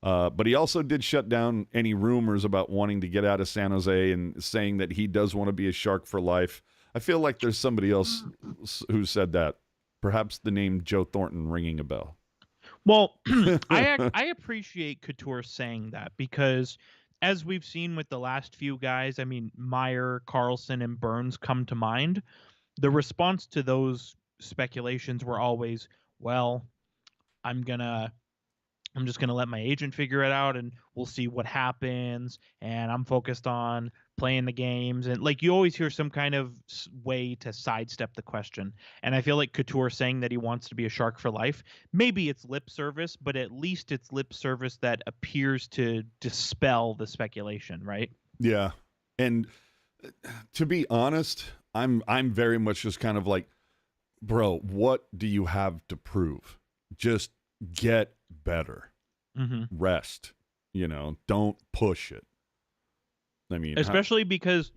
But he also did shut down any rumors about wanting to get out of San Jose and saying that he does want to be a Shark for life. I feel like there's somebody else who said that. Perhaps the name Joe Thornton ringing a bell. Well, I appreciate Couture saying that because as we've seen with the last few guys, I mean, Meyer, Carlson, and Burns come to mind. The response to those speculations were always, well, I'm just going to let my agent figure it out and we'll see what happens. And I'm focused on playing the games. And like you always hear some kind of way to sidestep the question. And I feel like Couture saying that he wants to be a Shark for life, maybe it's lip service, but at least it's lip service that appears to dispel the speculation, right? Yeah. And to be honest, I'm very much just kind of like, bro, what do you have to prove? Just get better. Rest. Don't push it. I mean, especially because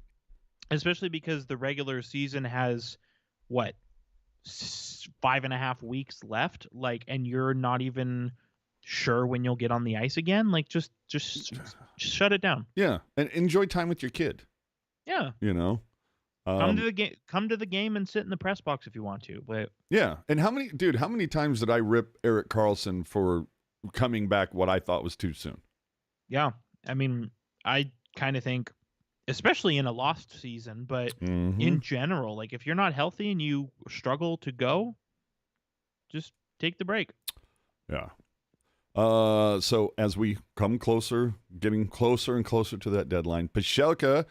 the regular season has what 5.5 weeks left, like, and you're not even sure when you'll get on the ice again. Like, just shut it down. Yeah, and enjoy time with your kid. Yeah, come to the game and sit in the press box if you want to. But yeah, and how many times did I rip Erik Karlsson for coming back what I thought was too soon? Yeah, I mean, I kind of think especially in a lost season, but in general, like if you're not healthy and you struggle to go, just take the break. Yeah. So as we come closer, getting closer and closer to that deadline, Pacelka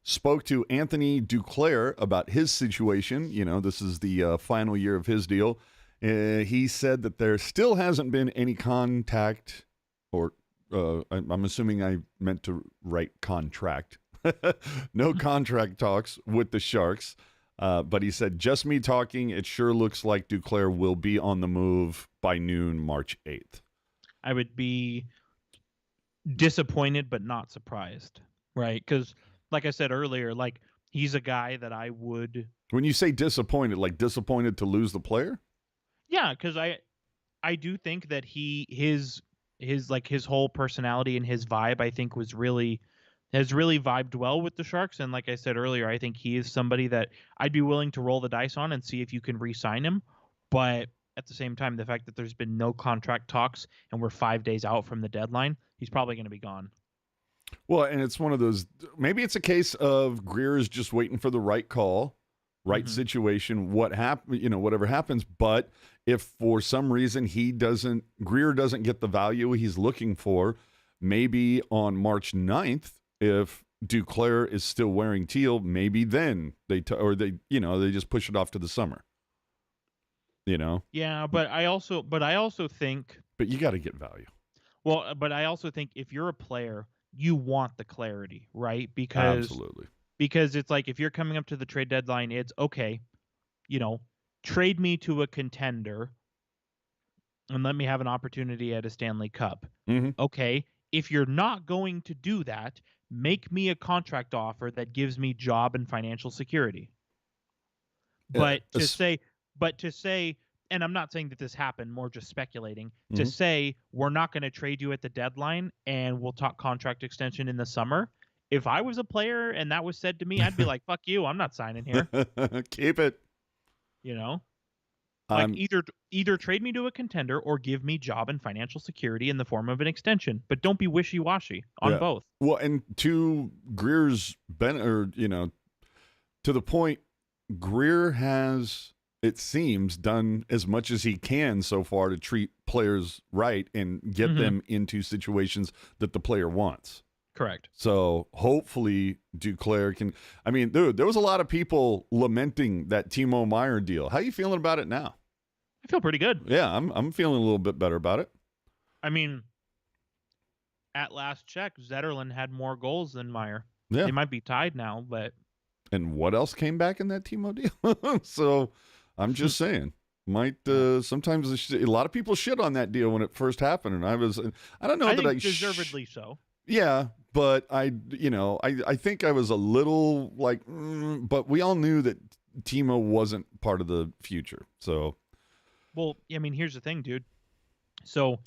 spoke to Anthony Duclair about his situation. You know, this is the final year of his deal. He said that there still hasn't been any contact, or I'm assuming I meant to write contract. No contract talks with the Sharks. But he said, just me talking, it sure looks like Duclair will be on the move by noon, March 8th. I would be disappointed but not surprised, right? Because like I said earlier, like he's a guy that I would. When you say disappointed, like disappointed to lose the player? Yeah, because I do think that his whole personality and his vibe, I think, has really vibed well with the Sharks. And like I said earlier, I think he is somebody that I'd be willing to roll the dice on and see if you can re-sign him. But at the same time, the fact that there's been no contract talks and we're 5 days out from the deadline, he's probably going to be gone. Well, and it's one of those, maybe it's a case of Grier is just waiting for the right call, right situation, whatever happens. But if for some reason Grier doesn't get the value he's looking for, maybe on March 9th, if Duclair is still wearing teal, maybe then they just push it off to the summer. You know? Yeah, but I also think. But you got to get value. Well, but I also think if you're a player, you want the clarity, right? Because it's like if you're coming up to the trade deadline, it's okay, trade me to a contender and let me have an opportunity at a Stanley Cup. Okay, if you're not going to do that, make me a contract offer that gives me job and financial security. But to say, and I'm not saying that this happened, more just speculating, to say we're not going to trade you at the deadline and we'll talk contract extension in the summer. If I was a player and that was said to me, I'd be like, fuck you, I'm not signing here. Keep it. Like either trade me to a contender or give me job and financial security in the form of an extension, but don't be wishy-washy on both. Well, and to Grier's to the point, Grier has, it seems, done as much as he can so far to treat players right and get them into situations that the player wants. Correct. So hopefully Duclair can. I mean, dude, there was a lot of people lamenting that Timo Meier deal. How are you feeling about it now? I feel pretty good. Yeah, I'm feeling a little bit better about it. I mean, at last check, Zetterlund had more goals than Meier. Yeah. They might be tied now, but. And what else came back in that Timo deal? So I'm just saying, sometimes a lot of people shit on that deal when it first happened, and I don't know that I deservedly so. Yeah, but I think I was a little like, but we all knew that Timo wasn't part of the future. So, well, I mean, here's the thing, dude. So,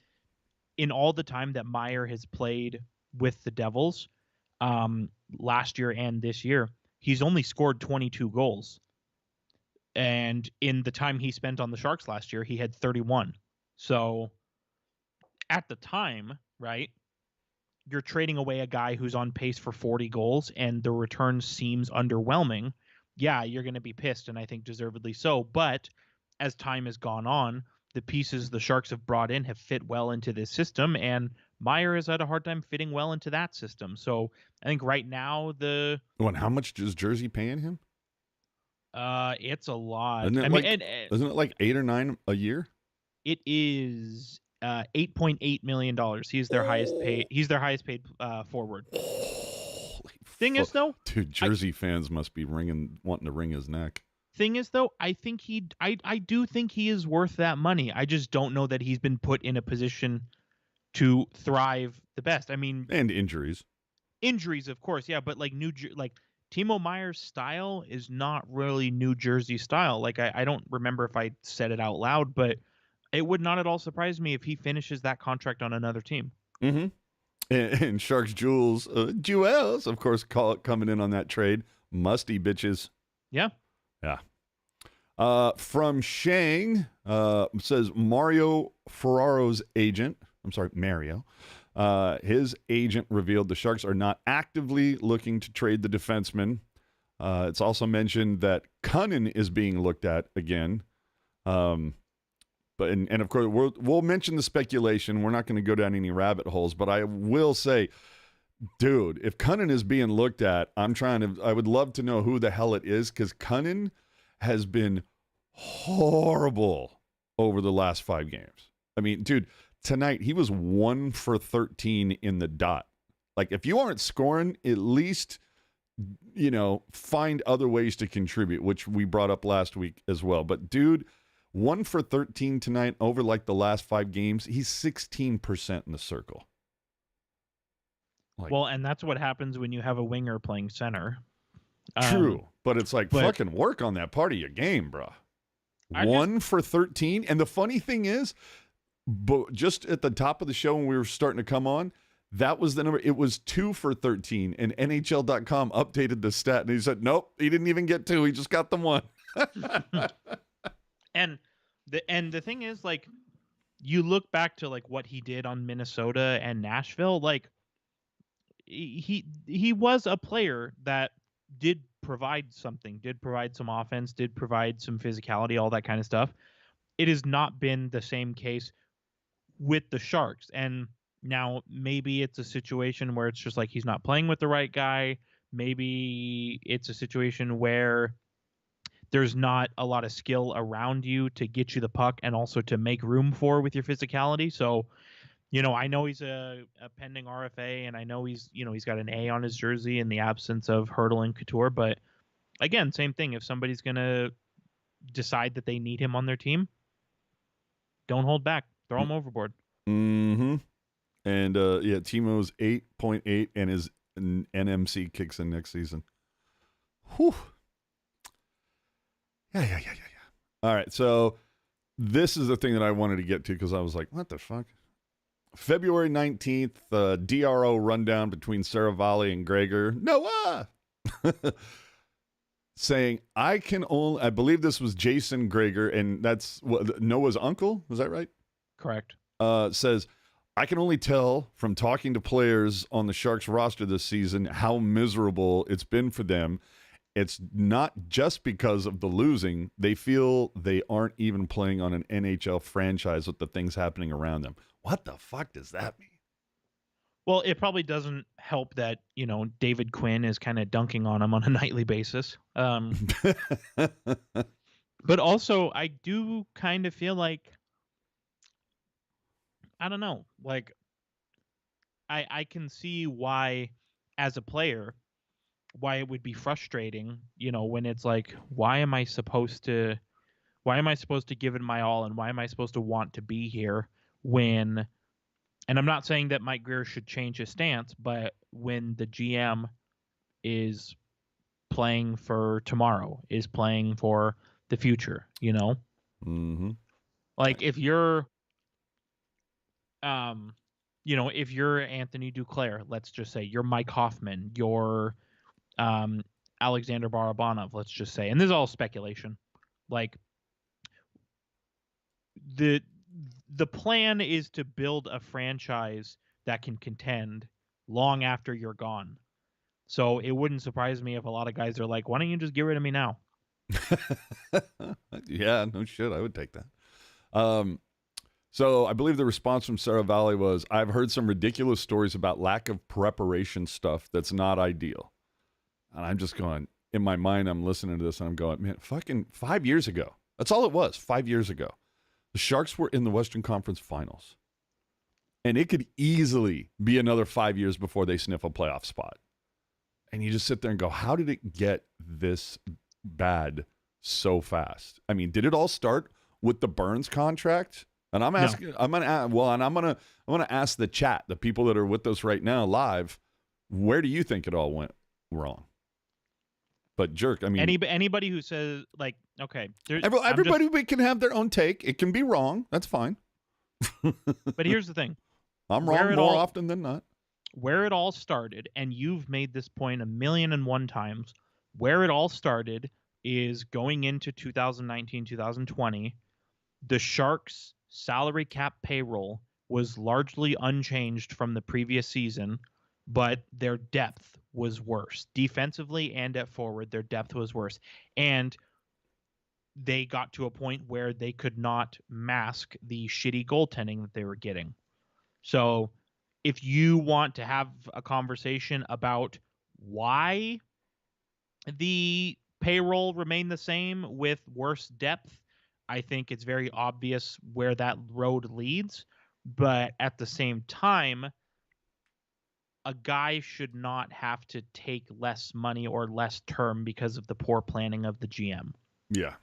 in all the time that Meier has played with the Devils, last year and this year, he's only scored 22 goals. And in the time he spent on the Sharks last year, he had 31. So, at the time, right? You're trading away a guy who's on pace for 40 goals and the return seems underwhelming. Yeah, you're going to be pissed, and I think deservedly so. But as time has gone on, the pieces the Sharks have brought in have fit well into this system, and Meier has had a hard time fitting well into that system. So I think right now how much is Jersey paying him? It's a lot. Isn't it like 8 or 9 a year? It is $8.8 million. He's their highest paid forward. Thing is though, dude, Jersey fans must be wanting to wring his neck. Thing is though, I do think he is worth that money. I just don't know that he's been put in a position to thrive the best. I mean, and injuries, of course, yeah, but like Timo Meier's style is not really New Jersey style. Like I don't remember if I said it out loud, but it would not at all surprise me if he finishes that contract on another team. Mm-hmm. And Sharks Jewels, of course, coming in on that trade. Musty bitches. Yeah. Yeah. From Shang, says Mario Ferraro's agent. I'm sorry, Mario. His agent revealed the Sharks are not actively looking to trade the defenseman. It's also mentioned that Cunnin is being looked at again. But of course, we'll mention the speculation. We're not going to go down any rabbit holes, but I will say, dude, if Cunnin is being looked at, I would love to know who the hell it is, because Cunnin has been horrible over the last 5 games. I mean, dude, tonight he was 1 for 13 in the dot. Like, if you aren't scoring, at least, find other ways to contribute, which we brought up last week as well. But dude, 1 for 13 tonight over like the last 5 games. He's 16% in the circle. Well, and that's what happens when you have a winger playing center. True, but it's like, fucking work on that part of your game, bro. 1 for 13. And the funny thing is, but just at the top of the show when we were starting to come on, that was the number. It was 2 for 13, and NHL.com updated the stat, and he said, nope, he didn't even get 2. He just got them 1. And the thing is, like, you look back to like what he did on Minnesota and Nashville, like he was a player that did provide something, did provide some offense, did provide some physicality, all that kind of stuff. It has not been the same case with the Sharks. And now maybe it's a situation where it's just like he's not playing with the right guy. Maybe it's a situation where there's not a lot of skill around you to get you the puck and also to make room for with your physicality. So, I know he's a pending RFA, and I know he's got an A on his jersey in the absence of Hertl and Couture. But again, same thing. If somebody's going to decide that they need him on their team, don't hold back. Throw him overboard. Mm-hmm. And, Timo's 8.8, and his NMC kicks in next season. Whew. Yeah. All right, so this is the thing that I wanted to get to, because I was like, what the fuck? February 19th, DRO rundown between Saravalli and Grier. Noah! Saying, I believe this was Jason Grier, and that's Noah's uncle. Was that right? Correct. Says, I can only tell from talking to players on the Sharks roster this season how miserable it's been for them. It's not just because of the losing. They feel they aren't even playing on an NHL franchise with the things happening around them. What the fuck does that mean? Well, it probably doesn't help that, David Quinn is kind of dunking on him on a nightly basis. But also, I do kind of feel like, I don't know, like, I can see why, as a player, why it would be frustrating, when it's like, why am I supposed to give it my all, and why am I supposed to want to be here when, and I'm not saying that Mike Grier should change his stance, but when the GM is playing for tomorrow, is playing for the future, Mm-hmm. like if you're if you're Anthony Duclair, let's just say, you're Mike Hoffman, you're Alexander Barabanov, let's just say, and this is all speculation, like the plan is to build a franchise that can contend long after you're gone. So it wouldn't surprise me if a lot of guys are like, why don't you just get rid of me now? Yeah, no shit, I would take that. So I believe the response from Saravalli was, I've heard some ridiculous stories about lack of preparation stuff that's not ideal. And I'm just going, in my mind, I'm listening to this and I'm going, man, fucking 5 years ago. That's all it was, 5 years ago. The Sharks were in the Western Conference Finals. And it could easily be another 5 years before they sniff a playoff spot. And you just sit there and go, how did it get this bad so fast? I mean, did it all start with the Burns contract? And I'm asking, no. I'm gonna ask the chat, the people that are with us right now live, where do you think it all went wrong? But jerk, I mean, anybody who says, like, okay, everybody can have their own take. It can be wrong. That's fine. But here's the thing: I'm wrong more often than not. Where it all started, and you've made this point 1,000,001 times. Where it all started is going into 2019, 2020. The Sharks' salary cap payroll was largely unchanged from the previous season, but their depth was worse. Defensively and at forward, their depth was worse. And they got to a point where they could not mask the shitty goaltending that they were getting. So if you want to have a conversation about why the payroll remained the same with worse depth, I think it's very obvious where that road leads. But at the same time, a guy should not have to take less money or less term because of the poor planning of the GM. Yeah.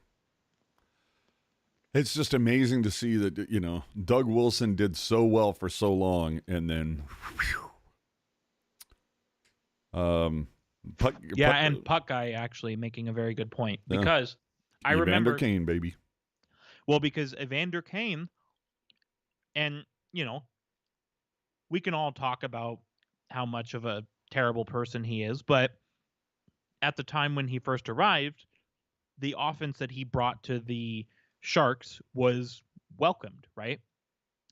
It's just amazing to see that, you know, Doug Wilson did so well for so long, and then, Puck guy actually making a very good point, because I remember Evander Kane, baby. Well, because Evander Kane, and you know, we can all talk about how much of a terrible person he is, but at the time when he first arrived, the offense that he brought to the Sharks was welcomed, right?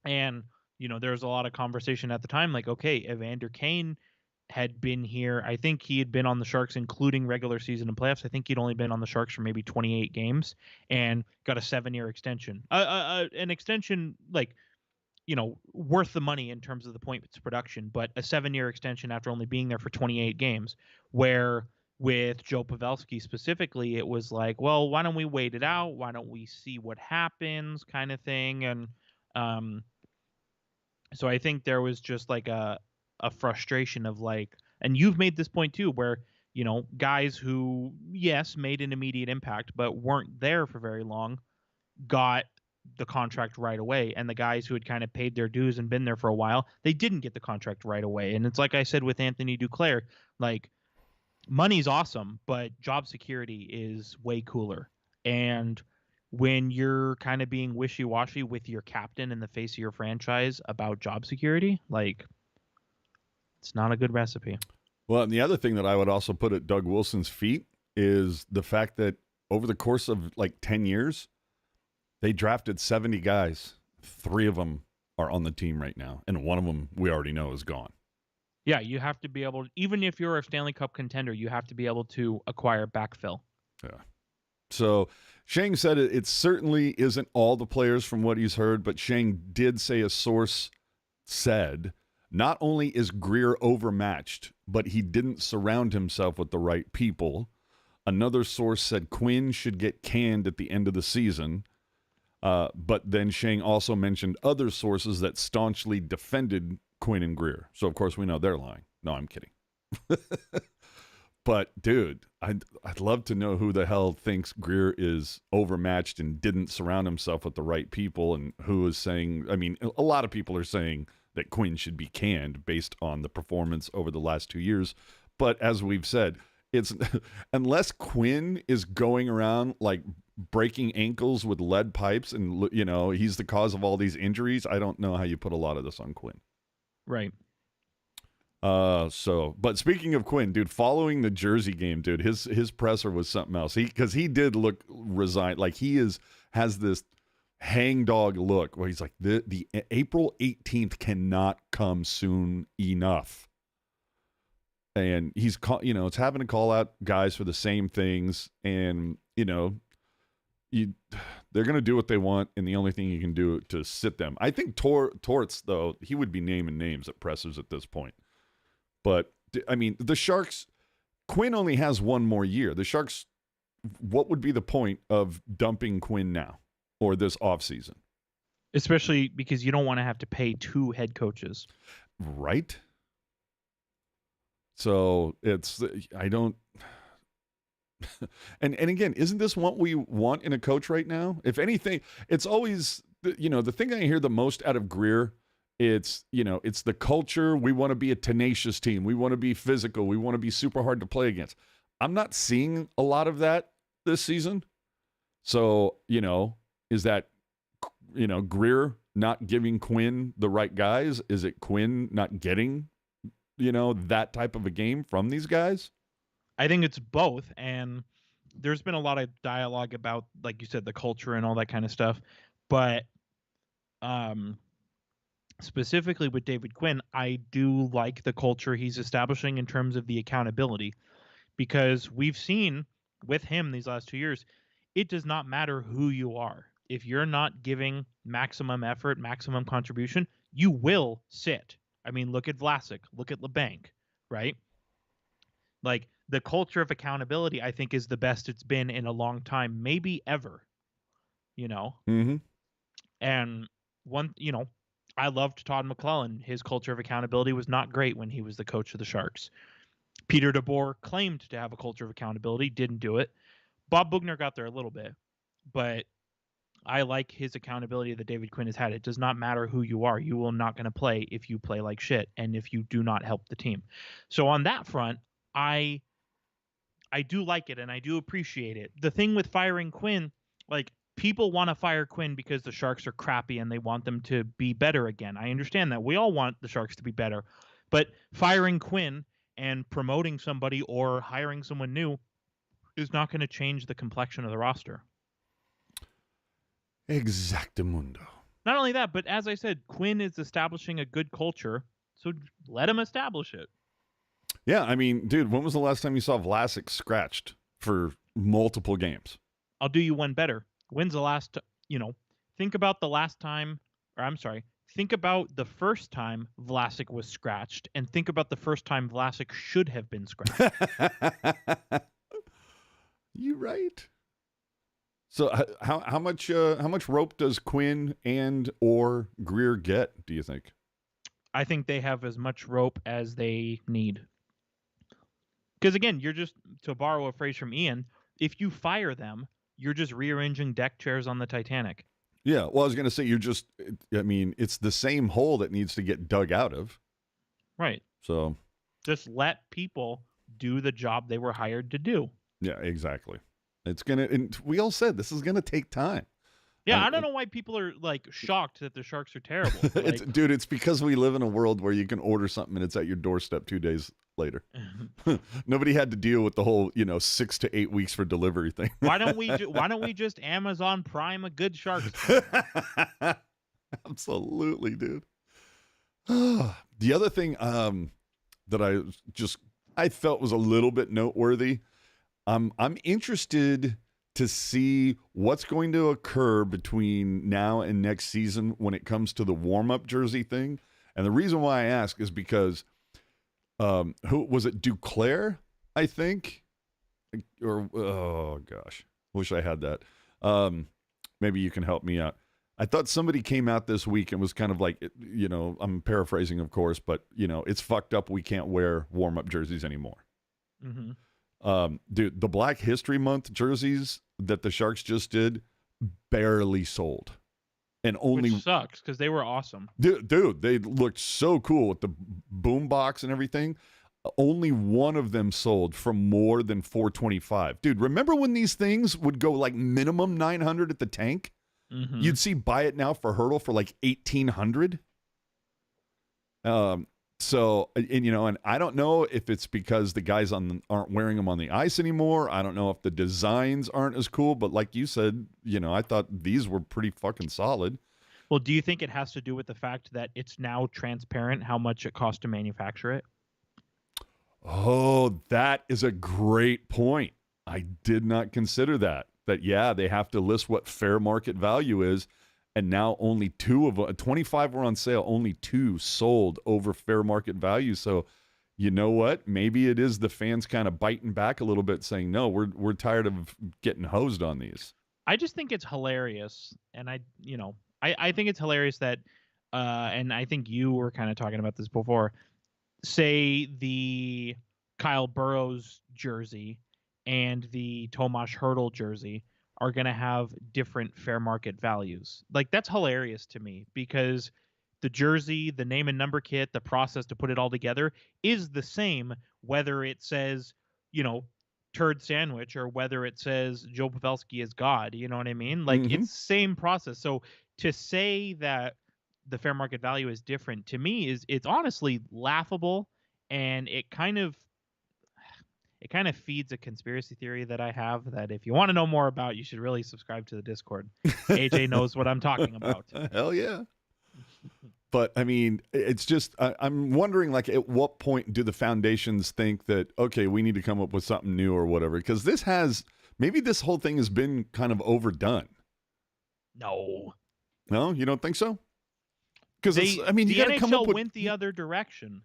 And, you know, there was a lot of conversation at the time, like, okay, Evander Kane had been here. I think he had been on the Sharks, including regular season and playoffs. I think he'd only been on the Sharks for maybe 28 games and got a 7-year extension. An extension, like, you know, worth the money in terms of the points production, but a 7-year extension after only being there for 28 games, where with Joe Pavelski specifically, it was like, well, why don't we wait it out? Why don't we see what happens, kind of thing. And so I think there was just like a frustration of like, and you've made this point too, where, you know, guys who, yes, made an immediate impact, but weren't there for very long, got the contract right away. And the guys who had kind of paid their dues and been there for a while, they didn't get the contract right away. And it's like I said with Anthony Duclair, like, money's awesome, but job security is way cooler. And when you're kind of being wishy-washy with your captain in the face of your franchise about job security, like, it's not a good recipe. Well, and the other thing that I would also put at Doug Wilson's feet is the fact that over the course of like 10 years, they drafted 70 guys. 3 of them are on the team right now, and one of them we already know is gone. Yeah, you have to be able to, even if you're a Stanley Cup contender, you have to be able to acquire backfill. Yeah. So Shang said it certainly isn't all the players from what he's heard, but Shang did say a source said not only is Grier overmatched, but he didn't surround himself with the right people. Another source said Quinn should get canned at the end of the season. But then Shang also mentioned other sources that staunchly defended Quinn and Grier. So, of course, we know they're lying. No, I'm kidding. But, dude, I'd love to know who the hell thinks Grier is overmatched and didn't surround himself with the right people, and who is saying, I mean, a lot of people are saying that Quinn should be canned based on the performance over the last 2 years. But as we've said, it's unless Quinn is going around like breaking ankles with lead pipes and, you know, he's the cause of all these injuries, I don't know how you put a lot of this on Quinn. Right. But speaking of Quinn, dude, following the Jersey game, dude, his presser was something else. Because he did look resigned, like he has this hangdog look where he's like, the April 18th cannot come soon enough. And he's, you know, it's having to call out guys for the same things, and you know, they're going to do what they want, and the only thing you can do to sit them. I think Torts, though, he would be naming names at pressers at this point. But, I mean, the Sharks, Quinn only has 1 more year. The Sharks, what would be the point of dumping Quinn now or this offseason? Especially because you don't want to have to pay 2 head coaches. Right? So I don't... and again, isn't this what we want in a coach right now? If anything, it's always, you know, the thing I hear the most out of Grier, it's, you know, it's the culture. We want to be a tenacious team. We want to be physical. We want to be super hard to play against. I'm not seeing a lot of that this season. So, you know, is that, you know, Grier not giving Quinn the right guys? Is it Quinn not getting, you know, that type of a game from these guys? I think it's both, and there's been a lot of dialogue about, like you said, the culture and all that kind of stuff. But specifically with David Quinn, I do like the culture he's establishing in terms of the accountability, because we've seen with him these last 2 years, it does not matter who you are. If you're not giving maximum effort, maximum contribution, you will sit. I mean, look at Vlasic, look at LeBanc, right? Like, the culture of accountability, I think, is the best it's been in a long time, maybe ever, you know? Mm-hmm. And I loved Todd McClellan. His culture of accountability was not great when he was the coach of the Sharks. Peter DeBoer claimed to have a culture of accountability, didn't do it. Bob Bugner got there a little bit, but I like his accountability that David Quinn has had. It does not matter who you are. You will not going to play if you play like shit and if you do not help the team. So on that front, I do like it and I do appreciate it. The thing with firing Quinn, like, people want to fire Quinn because the Sharks are crappy and they want them to be better again. I understand that. We all want the Sharks to be better. But firing Quinn and promoting somebody or hiring someone new is not going to change the complexion of the roster. Exactamundo. Not only that, but as I said, Quinn is establishing a good culture, so let him establish it. Yeah, I mean, dude, when was the last time you saw Vlasic scratched for multiple games? I'll do you one better. When's the last, think about the last time, think about the first time Vlasic was scratched and think about the first time Vlasic should have been scratched. You right. So how much rope does Quinn and or Grier get, do you think? I think they have as much rope as they need. Because again, you're just, to borrow a phrase from Ian, if you fire them, you're just rearranging deck chairs on the Titanic. Yeah, well, I was going to say it's the same hole that needs to get dug out of. Right. So just let people do the job they were hired to do. Yeah, exactly. And we all said this is going to take time. Yeah, I don't know why people are like shocked that the Sharks are terrible. Like, it's because we live in a world where you can order something and it's at your doorstep 2 days later. Nobody had to deal with the whole 6 to 8 weeks for delivery thing. Why don't we just Amazon Prime a good Sharks? Absolutely, dude. The other thing that I felt was a little bit noteworthy. I'm interested to see what's going to occur between now and next season when it comes to the warm-up jersey thing. And the reason why I ask is because who was it? Duclair, I think, or oh gosh, wish I had that. Maybe you can help me out. I thought somebody came out this week and was kind of like, I'm paraphrasing, of course, but it's fucked up. We can't wear warm-up jerseys anymore. Mm-hmm. Dude, the Black History Month jerseys that the Sharks just did barely sold, and only which sucks because they were awesome. Dude, they looked so cool with the boom box and everything. Only one of them sold for more than $425. Dude, remember when these things would go like minimum $900 at the tank? Mm-hmm. You'd see buy it now for Hertl for like $1,800. So, and I don't know if it's because the guys aren't wearing them on the ice anymore. I don't know if the designs aren't as cool, but like you said, I thought these were pretty fucking solid. Well, do you think it has to do with the fact that it's now transparent how much it costs to manufacture it? Oh, that is a great point. I did not consider that. Yeah, they have to list what fair market value is. And now only 2 of them, 25 were on sale, only 2 sold over fair market value. So, you know what? Maybe it is the fans kind of biting back a little bit, saying, no, we're tired of getting hosed on these. I just think it's hilarious. And I think it's hilarious that, and I think you were kind of talking about this before, say the Kyle Burrows jersey and the Tomas Hertl jersey are going to have different fair market values. Like, that's hilarious to me because the jersey, the name and number kit, the process to put it all together is the same, whether it says, turd sandwich or whether it says Joe Pavelski is God. You know what I mean? Like, Mm-hmm. It's same process. So to say that the fair market value is different to me it's honestly laughable, and it kind of feeds a conspiracy theory that I have that if you want to know more about, you should really subscribe to the Discord. AJ knows what I'm talking about. Hell yeah. But I mean, it's just I'm wondering, like, at what point do the foundations think that, okay, we need to come up with something new or whatever? Because maybe this whole thing has been kind of overdone. No, You don't think so? Because you the got to come up NHL with. went the other direction.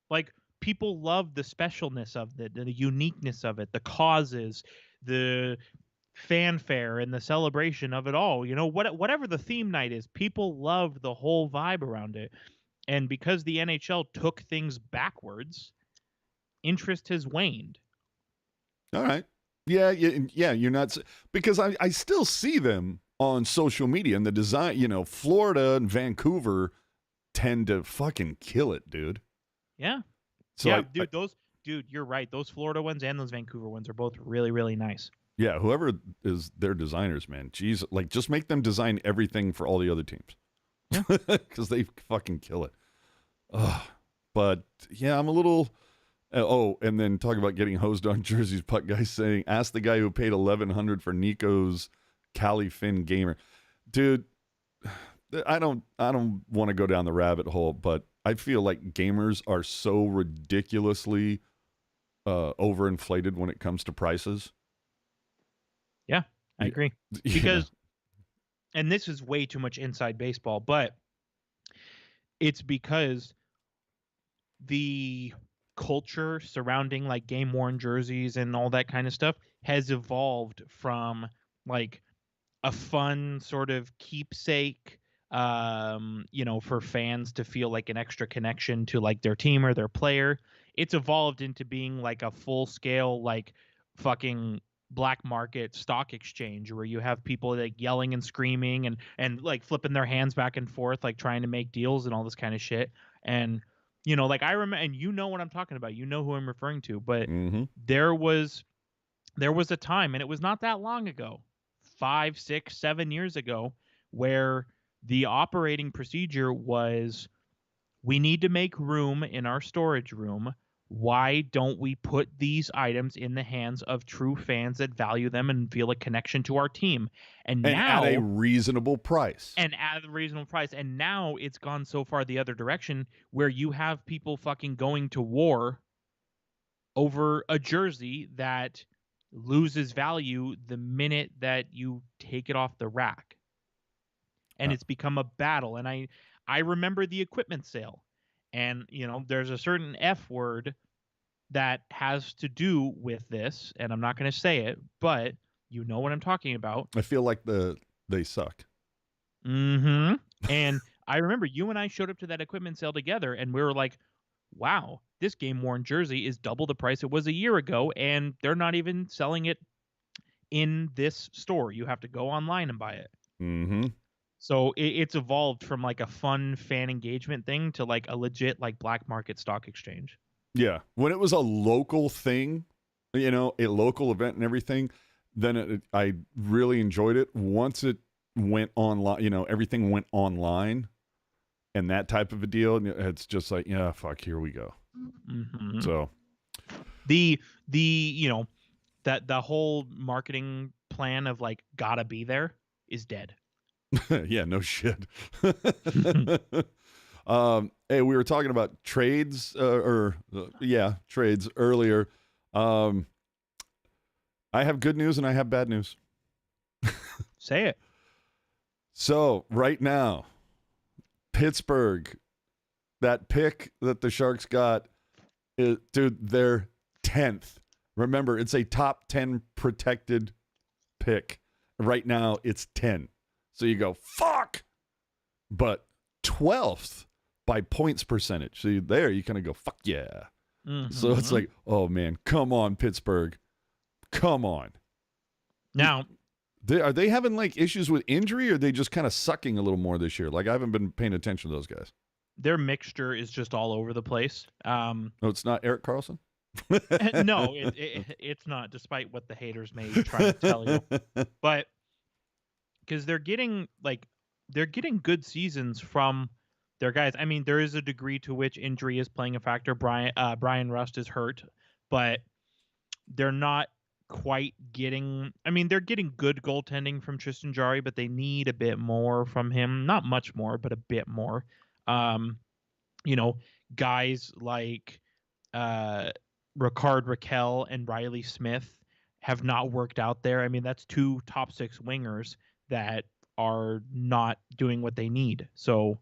Like, people love the specialness of it, the uniqueness of it, the causes, the fanfare and the celebration of it all. Whatever the theme night is, people love the whole vibe around it. And because the NHL took things backwards, interest has waned. All right. Yeah. You're not, because I still see them on social media, and the design, Florida and Vancouver tend to fucking kill it, dude. Yeah. So dude, you're right. Those Florida ones and those Vancouver ones are both really, really nice. Yeah, whoever is their designers, man. Jeez, like, just make them design everything for all the other teams. Yeah. Because they fucking kill it. But yeah, I'm a little. And then talk about getting hosed on jerseys. Puck guy saying, "Ask the guy who paid $1,100 for Nico's Cali Finn gamer." Dude, I don't want to go down the rabbit hole, but I feel like gamers are so ridiculously overinflated when it comes to prices. Yeah, I agree. Because, and this is way too much inside baseball, but it's because the culture surrounding like game worn jerseys and all that kind of stuff has evolved from like a fun sort of keepsake, for fans to feel like an extra connection to like their team or their player. It's evolved into being like a full scale, like fucking black market stock exchange where you have people like yelling and screaming and like flipping their hands back and forth, like trying to make deals and all this kind of shit. And like I remember, and what I'm talking about, who I'm referring to, but there was a time, and it was not that long ago, 5, 6, 7 years ago, where the operating procedure was, we need to make room in our storage room. Why don't we put these items in the hands of true fans that value them and feel a connection to our team? And now, at a reasonable price. And now it's gone so far the other direction where you have people fucking going to war over a jersey that loses value the minute that you take it off the rack. And it's become a battle. And I remember the equipment sale. And, there's a certain F word that has to do with this, and I'm not going to say it, but you know what I'm talking about. I feel like they suck. Mm-hmm. And I remember you and I showed up to that equipment sale together, and we were like, wow, this game-worn jersey is double the price it was a year ago, and they're not even selling it in this store. You have to go online and buy it. Mm-hmm. So it's evolved from like a fun fan engagement thing to like a legit like black market stock exchange. Yeah. When it was a local thing, a local event and everything, then I really enjoyed it. Once it went online, everything went online and that type of a deal, it's just like, yeah, fuck, here we go. Mm-hmm. So the that the whole marketing plan of like gotta be there is dead. Yeah, no shit. Hey, we were talking about trades, trades earlier. I have good news and I have bad news. Say it. So right now, Pittsburgh, that pick that the Sharks got, dude, they're 10th. Remember, it's a top 10 protected pick. Right now, it's 10. So you go, fuck! But 12th by points percentage. So you kind of go, fuck yeah. Mm-hmm. So it's like, oh man, come on, Pittsburgh. Come on. Now, are they having like issues with injury, or are they just kind of sucking a little more this year? Like, I haven't been paying attention to those guys. Their mixture is just all over the place. No, it's not Erik Karlsson? No, it's not, despite what the haters may try to tell you. But because they're getting good seasons from their guys. I mean, there is a degree to which injury is playing a factor. Brian Rust is hurt, but they're not quite getting. I mean, they're getting good goaltending from Tristan Jarry, but they need a bit more from him. Not much more, but a bit more. Um, you know, guys like Ricard Raquel and Riley Smith have not worked out there. I mean, that's two top six wingers that are not doing what they need. So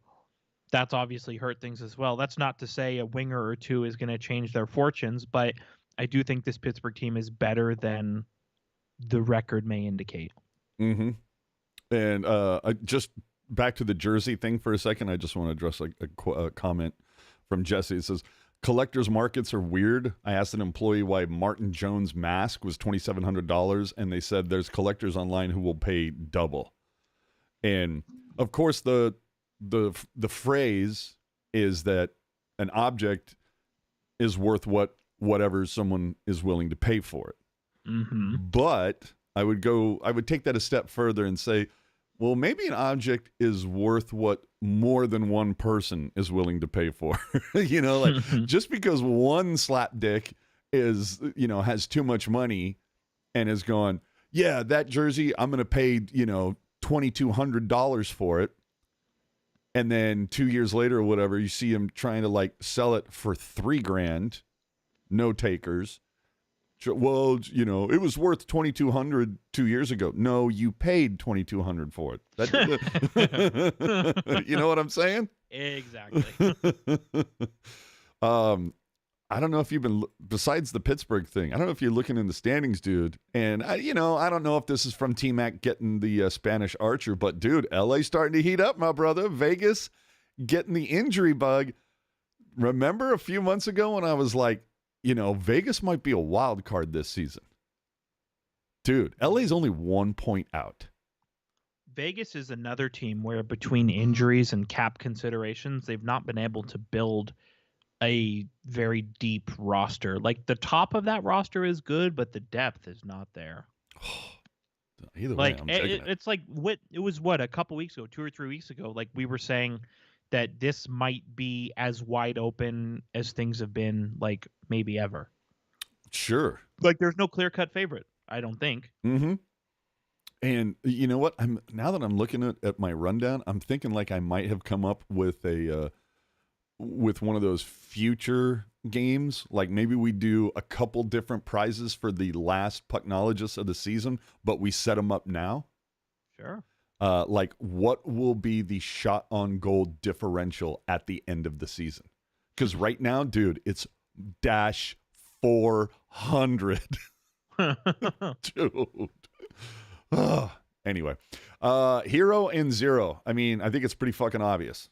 that's obviously hurt things as well. That's not to say a winger or two is going to change their fortunes, but I do think this Pittsburgh team is better than the record may indicate. Mm-hmm. And just back to the jersey thing for a second. I just want to address a comment from Jesse. It says, collectors markets are weird. I asked an employee why Martin Jones' mask was $2,700, and they said there's collectors online who will pay double. And of course, the phrase is that an object is worth whatever someone is willing to pay for it. Mm-hmm. But I would take that a step further and say, well, maybe an object is worth what more than one person is willing to pay for. You know, like just because one slapdick is, you know, has too much money and is going, yeah, that jersey, I'm going to pay, you know, $2,200 for it. And then 2 years later or whatever, you see him trying to like sell it for $3,000, no takers. Well, you know, it was worth $2,200 2 years ago. No, you paid $2,200 for it. You know what I'm saying? Exactly. I don't know if you've been, besides the Pittsburgh thing, I don't know if you're looking in the standings, dude. And, I don't know if this is from T-Mac getting the Spanish Archer, but, dude, LA's starting to heat up, my brother. Vegas getting the injury bug. Remember a few months ago when I was like, you know, Vegas might be a wild card this season. Dude, LA's only 1 point out. Vegas is another team where between injuries and cap considerations, they've not been able to build a very deep roster. Like the top of that roster is good, but the depth is not there. Either way, Like I'm taking it. it's like it was a couple weeks ago, 2 or 3 weeks ago, like we were saying that this might be as wide open as things have been like maybe ever. Sure. Like there's no clear-cut favorite, I don't think. Mm-hmm. And you know what? Now that I'm looking at my rundown, I'm thinking like I might have come up with with one of those future games. Like maybe we do a couple different prizes for the last Pucknologists of the season, but we set them up now. Sure. Like what will be the shot on goal differential at the end of the season? Because right now, dude, it's -400. Dude. Anyway, hero and zero. I mean, I think it's pretty fucking obvious.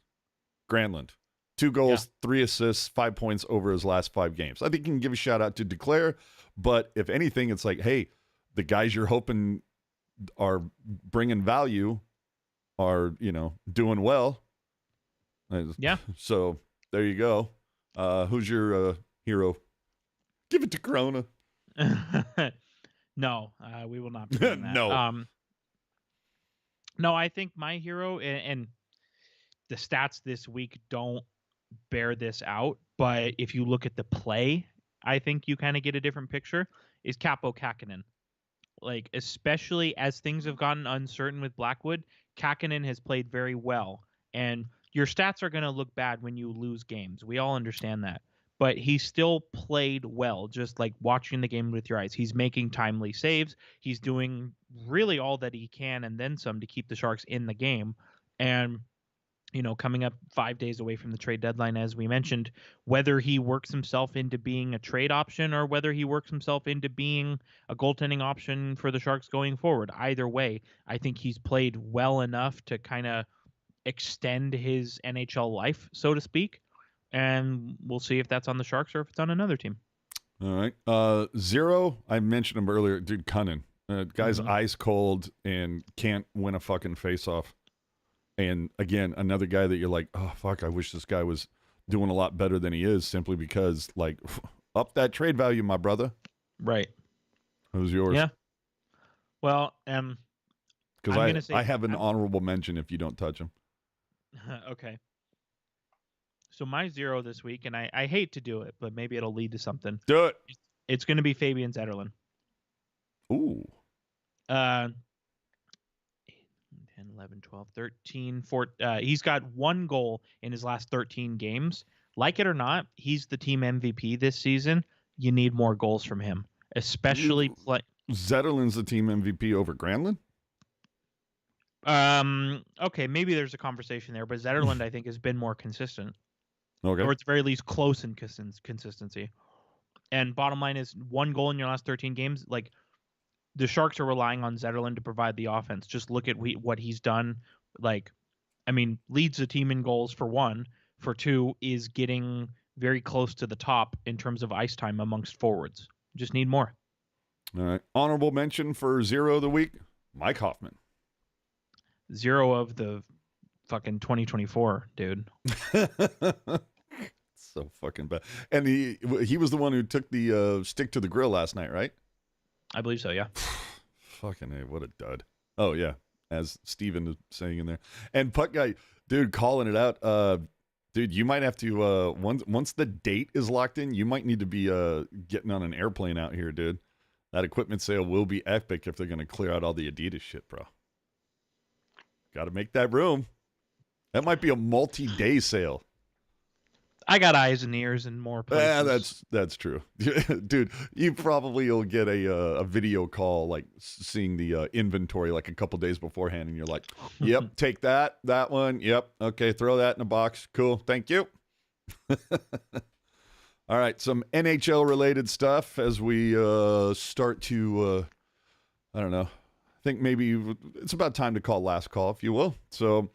Granlund, 2 goals, 3 assists, 5 points over his last 5 games. I think you can give a shout out to Duclair, but if anything, it's like, hey, the guys you're hoping are bringing value are, you know, doing well. Yeah. So there you go. Who's your hero? Give it to Chrona. No, we will not be doing that. No. No, I think my hero and the stats this week don't bear this out, but if you look at the play, I think you kind of get a different picture, is Capo Kakkonen. Like, especially as things have gotten uncertain with Blackwood, Kakkonen has played very well. And your stats are going to look bad when you lose games. We all understand that. But he still played well, just like watching the game with your eyes. He's making timely saves. He's doing really all that he can and then some to keep the Sharks in the game. And, you know, coming up 5 days away from the trade deadline, as we mentioned, whether he works himself into being a trade option or whether he works himself into being a goaltending option for the Sharks going forward, either way, I think he's played well enough to kind of extend his NHL life, so to speak. And we'll see if that's on the Sharks or if it's on another team. All right. Zero, I mentioned him earlier. Dude, Cunnin. Guy's ice cold and can't win a fucking face-off. And, again, another guy that you're like, oh, fuck, I wish this guy was doing a lot better than he is simply because, like, up that trade value, my brother. Right. Who's yours? Yeah. Well, because I have an honorable mention if you don't touch him. Okay. So my zero this week, and I hate to do it, but maybe it'll lead to something. Do it. It's going to be Fabian Zetterlund. Ooh. 10, 11, 12, 13, 14. He's got 1 goal in his last 13 games. Like it or not, he's the team MVP this season. You need more goals from him, especially play. Zetterlund's the team MVP over Granlund? Okay, maybe there's a conversation there, but Zetterlund I think has been more consistent, Okay. or at the very least close in consistency. And bottom line is 1 goal in your last 13 games. Like, the Sharks are relying on Zetterlund to provide the offense. Just look at what he's done. Like, I mean, leads the team in goals for 1. For 2, is getting very close to the top in terms of ice time amongst forwards. Just need more. All right. Honorable mention for 0 of the week, Mike Hoffman. 0 of the fucking 2024, dude. So fucking bad. And he was the one who took the stick to the grill last night, right? I believe so, yeah. Fucking A, what a dud. Oh, yeah, as Steven is saying in there. And Puck Guy, dude, calling it out. Dude, you might have to, once the date is locked in, you might need to be getting on an airplane out here, dude. That equipment sale will be epic if they're going to clear out all the Adidas shit, bro. Got to make that room. That might be a multi-day sale. I got eyes and ears in more places. Yeah, that's true. Dude, you probably will get a video call, like seeing the inventory like a couple days beforehand, and you're like, yep, take that one. Yep. Okay, throw that in a box. Cool. Thank you. All right, some NHL-related stuff as we start to, I don't know, I think maybe it's about time to call last call, if you will. So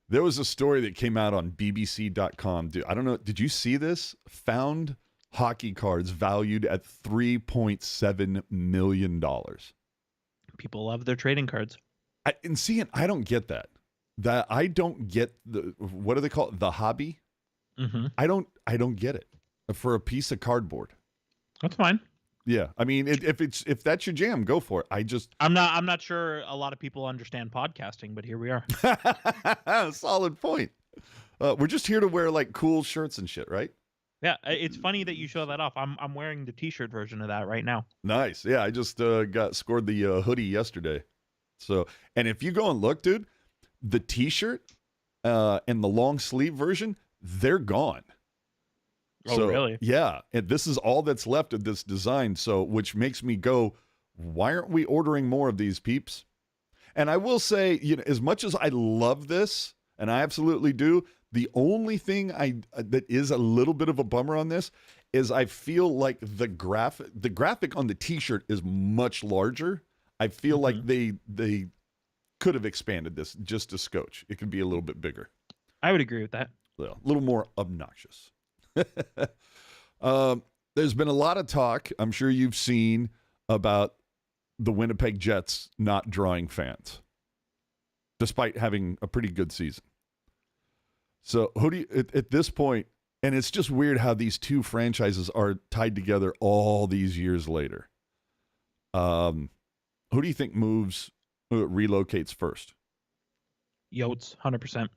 there was a story that came out on BBC.com. Dude, I don't know, did you see this? Found hockey cards valued at $3.7 million. People love their trading cards. I don't get that. I don't get what do they call it? The hobby? Mm-hmm. I don't get it. For a piece of cardboard. That's fine. Yeah, I mean, if that's your jam, go for it. I'm not sure a lot of people understand podcasting, but here we are. Solid point. We're just here to wear like cool shirts and shit, right? Yeah, it's funny that you show that off. I'm wearing the t-shirt version of that right now. Nice. Yeah, I just scored the hoodie yesterday. So, and if you go and look, dude, the t-shirt and the long sleeve version, they're gone. Oh, so, really? Yeah, and this is all that's left of this design. So, which makes me go, why aren't we ordering more of these peeps? And I will say, as much as I love this, and I absolutely do, the only thing that is a little bit of a bummer on this is I feel like the graphic on the T-shirt is much larger. I feel like they could have expanded this just a scotch. It could be a little bit bigger. I would agree with that. Well, a little more obnoxious. There's been a lot of talk, I'm sure you've seen, about the Winnipeg Jets not drawing fans, despite having a pretty good season. So who do you, at this point, and it's just weird how these two franchises are tied together all these years later. Who do you think relocates first? Yotes, 100%.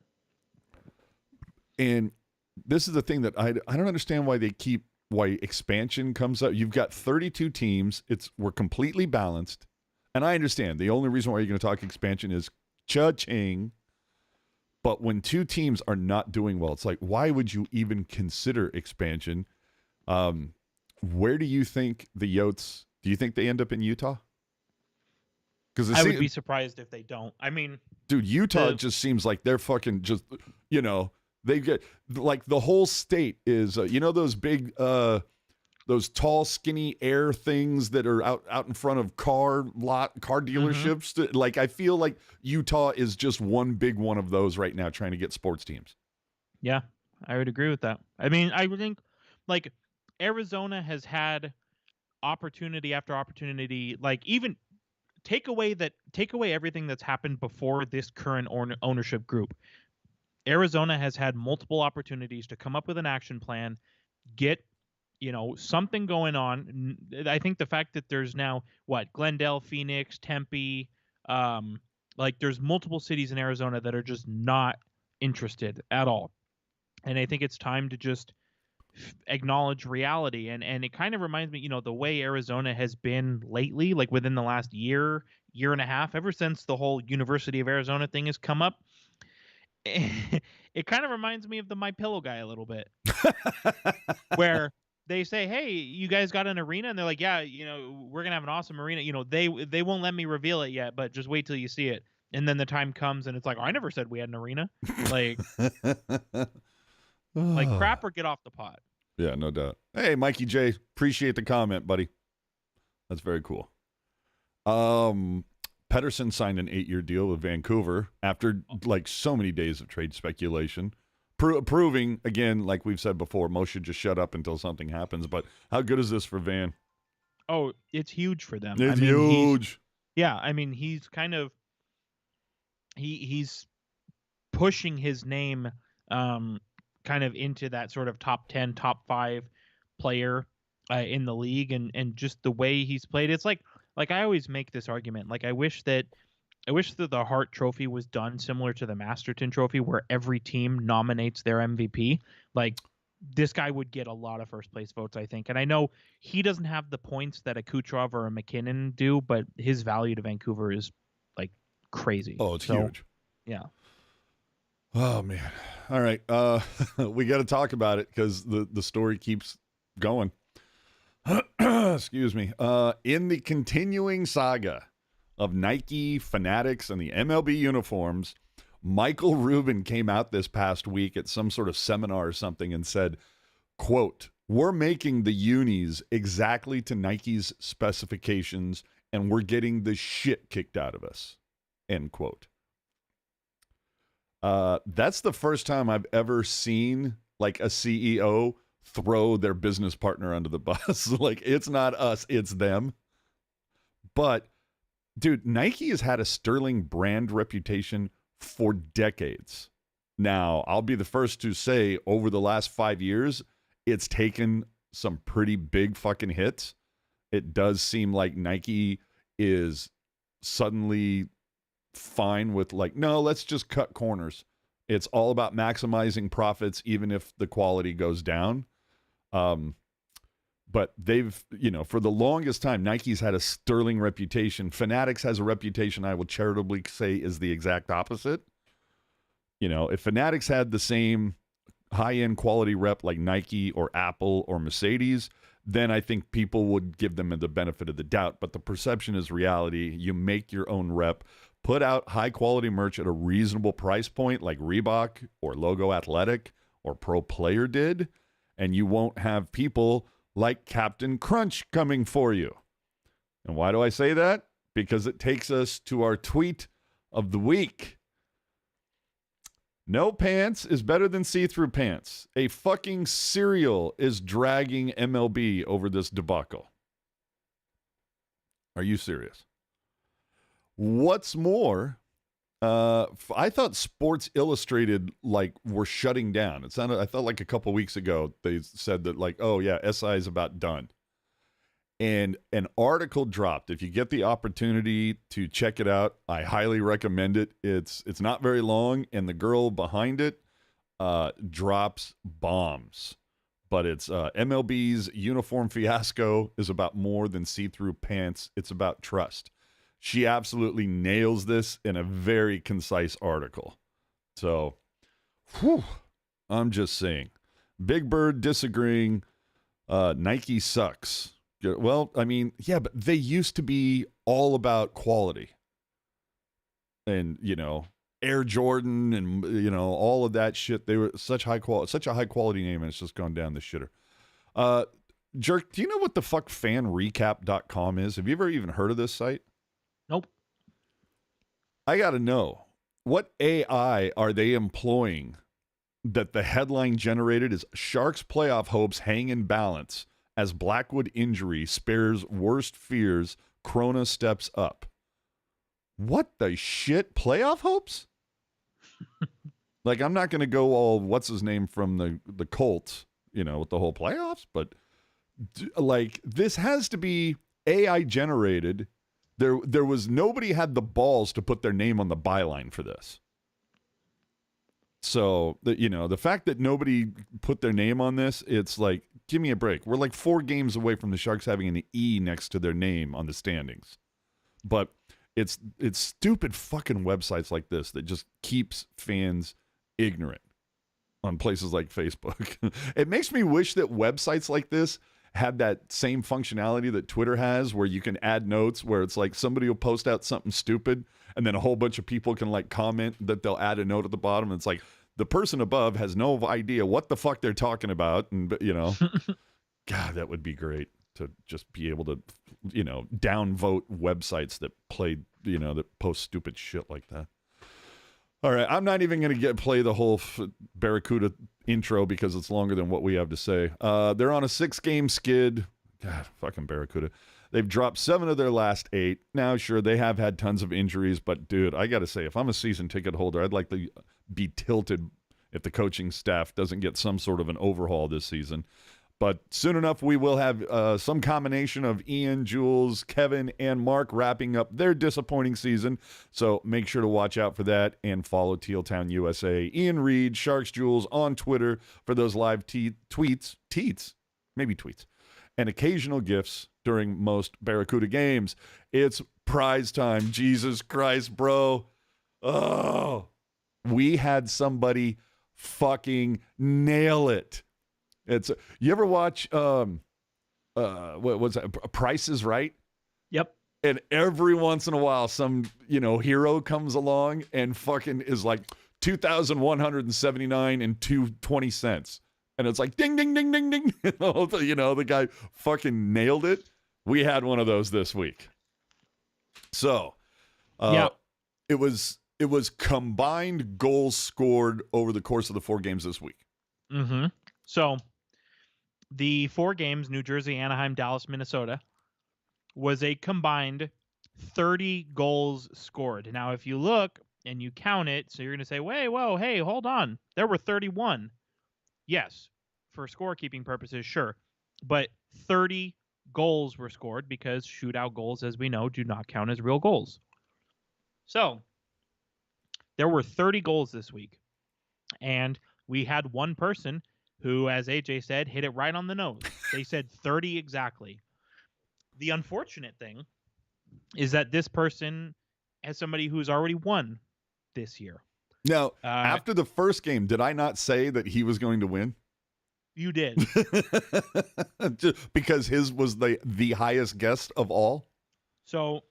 And this is the thing that I don't understand why expansion comes up. You've got 32 teams. We're completely balanced. And I understand the only reason why you're going to talk expansion is cha-ching. But when two teams are not doing well, it's like, why would you even consider expansion? Where do you think the Yotes, do you think they end up in Utah? Because I would be surprised if they don't. I mean, dude, Utah just seems like they're fucking just, they get like the whole state is, those big, those tall, skinny air things that are out in front of car dealerships. Mm-hmm. Like, I feel like Utah is just one big one of those right now, trying to get sports teams. Yeah, I would agree with that. I mean, I would think like Arizona has had opportunity after opportunity. Like, even take away everything that's happened before this current ownership group. Arizona has had multiple opportunities to come up with an action plan, get, something going on. I think the fact that there's now Glendale, Phoenix, Tempe, there's multiple cities in Arizona that are just not interested at all. And I think it's time to just acknowledge reality. And it kind of reminds me, the way Arizona has been lately, like within the last year and a half, ever since the whole University of Arizona thing has come up. It kind of reminds me of the My Pillow guy a little bit, where they say, "Hey, you guys got an arena?" And they're like, "Yeah, we're gonna have an awesome arena. They won't let me reveal it yet, but just wait till you see it." And then the time comes, and it's like, "I never said we had an arena." Like crap or get off the pot. Yeah, no doubt. Hey, Mikey J, appreciate the comment, buddy. That's very cool. Pettersson signed an 8-year deal with Vancouver after like so many days of trade speculation, proving again, like we've said before, most should just shut up until something happens. But how good is this for Van? Oh, it's huge for them. It's huge. He's kind of he's pushing his name kind of into that sort of top 10, top 5 player in the league, and just the way he's played. It's like I always make this argument. Like I wish that the Hart Trophy was done similar to the Masterton Trophy, where every team nominates their MVP. Like this guy would get a lot of first place votes, I think. And I know he doesn't have the points that a Kucherov or a McKinnon do, but his value to Vancouver is like crazy. Oh, it's huge. Yeah. Oh man. All right. We got to talk about it because the story keeps going. Excuse me. In the continuing saga of Nike, Fanatics, and the MLB uniforms, Michael Rubin came out this past week at some sort of seminar or something and said, quote, "We're making the unis exactly to Nike's specifications and we're getting the shit kicked out of us," end quote. That's the first time I've ever seen like a CEO throw their business partner under the bus. Like, it's not us, it's them. But, dude, Nike has had a sterling brand reputation for decades. Now, I'll be the first to say over the last 5 years, it's taken some pretty big fucking hits. It does seem like Nike is suddenly fine with like, no, let's just cut corners. It's all about maximizing profits, even if the quality goes down. But they've, for the longest time, Nike's had a sterling reputation. Fanatics has a reputation I will charitably say is the exact opposite. If Fanatics had the same high-end quality rep like Nike or Apple or Mercedes, then I think people would give them the benefit of the doubt. But the perception is reality. You make your own rep. Put out high-quality merch at a reasonable price point like Reebok or Logo Athletic or Pro Player did, and you won't have people like Captain Crunch coming for you. And why do I say that? Because it takes us to our tweet of the week. No pants is better than see-through pants. A fucking cereal is dragging MLB over this debacle. Are you serious? What's more, I thought Sports Illustrated were shutting down. I thought like a couple weeks ago they said that oh yeah, SI is about done. And an article dropped. If you get the opportunity to check it out, I highly recommend it. It's not very long, and the girl behind it drops bombs. But it's MLB's uniform fiasco is about more than see-through pants. It's about trust. She absolutely nails this in a very concise article. So, I'm just saying. Big Bird disagreeing. Nike sucks. Well, I mean, yeah, but they used to be all about quality. And, Air Jordan and, all of that shit. They were such a high quality name, and it's just gone down the shitter. Jerk, do you know what the fuck fanrecap.com is? Have you ever even heard of this site? Nope. I got to know, what AI are they employing that the headline generated is Sharks playoff hopes hang in balance as Blackwood injury spares worst fears, Chrona steps up? What the shit? Playoff hopes? I'm not going to go all what's his name from the Colts, with the whole playoffs, but this has to be AI generated. There was nobody had the balls to put their name on the byline for this. So the fact that nobody put their name on this, it's like, give me a break. We're like 4 games away from the Sharks having an E next to their name on the standings. But it's stupid fucking websites like this that just keeps fans ignorant on places like Facebook. It makes me wish that websites like this had that same functionality that Twitter has, where you can add notes, where it's like somebody will post out something stupid and then a whole bunch of people can like comment that they'll add a note at the bottom. And it's like the person above has no idea what the fuck they're talking about. And, God, that would be great to just be able to, downvote websites that that post stupid shit like that. All right, I'm not even going to play the whole Barracuda intro because it's longer than what we have to say. They're on a 6-game skid. God, fucking Barracuda. They've dropped 7 of their last 8. Now, sure, they have had tons of injuries, but dude, I got to say, if I'm a season ticket holder, I'd like to be tilted if the coaching staff doesn't get some sort of an overhaul this season. But soon enough, we will have some combination of Ian, Jules, Kevin, and Mark wrapping up their disappointing season. So make sure to watch out for that and follow Teal Town USA. Ian Reed, Sharks Jules on Twitter for those live tweets, and occasional gifts during most Barracuda games. It's prize time. Jesus Christ, bro. Oh, we had somebody fucking nail it. You ever watch what was that? Price is Right? Yep. And every once in a while, some hero comes along and fucking is like 2,179 and 220 cents, and it's like ding ding ding ding ding. The guy fucking nailed it. We had one of those this week. So, it was combined goals scored over the course of the 4 games this week. Mm-hmm. So, the 4 games, New Jersey, Anaheim, Dallas, Minnesota, was a combined 30 goals scored. Now, if you look and you count it, so you're going to say, hey, hold on. There were 31. Yes, for scorekeeping purposes, sure. But 30 goals were scored because shootout goals, as we know, do not count as real goals. So, there were 30 goals this week. And we had one person who, as AJ said, hit it right on the nose. They said 30 exactly. The unfortunate thing is that this person has somebody who's already won this year. Now, after the first game, did I not say that he was going to win? You did. Just because his was the highest guest of all? So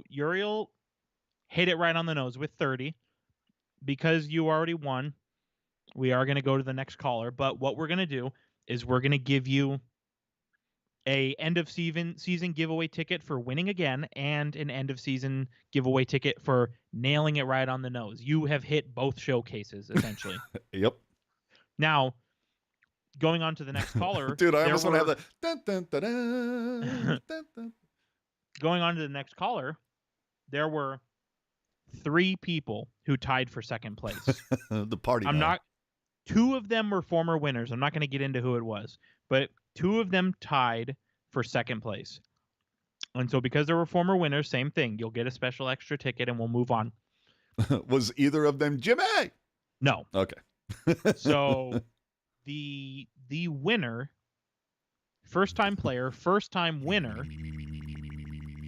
Uriel hit it right on the nose with 30. Because you already won, we are going to go to the next caller. But what we're going to do is we're going to give you a end of season giveaway ticket for winning again and an end of season giveaway ticket for nailing it right on the nose. You have hit both showcases, essentially. Yep. Now, going on to the next caller. Dude, I almost want to have that. Dun, dun, dun, dun, dun, dun. Going on to the next caller, there were 3 people who tied for second place. The party. Two of them were former winners. I'm not going to get into who it was, but 2 of them tied for second place. And so because there were former winners, same thing. You'll get a special extra ticket and we'll move on. Was either of them Jimmy? No. Okay. So the winner, first time player, first time winner.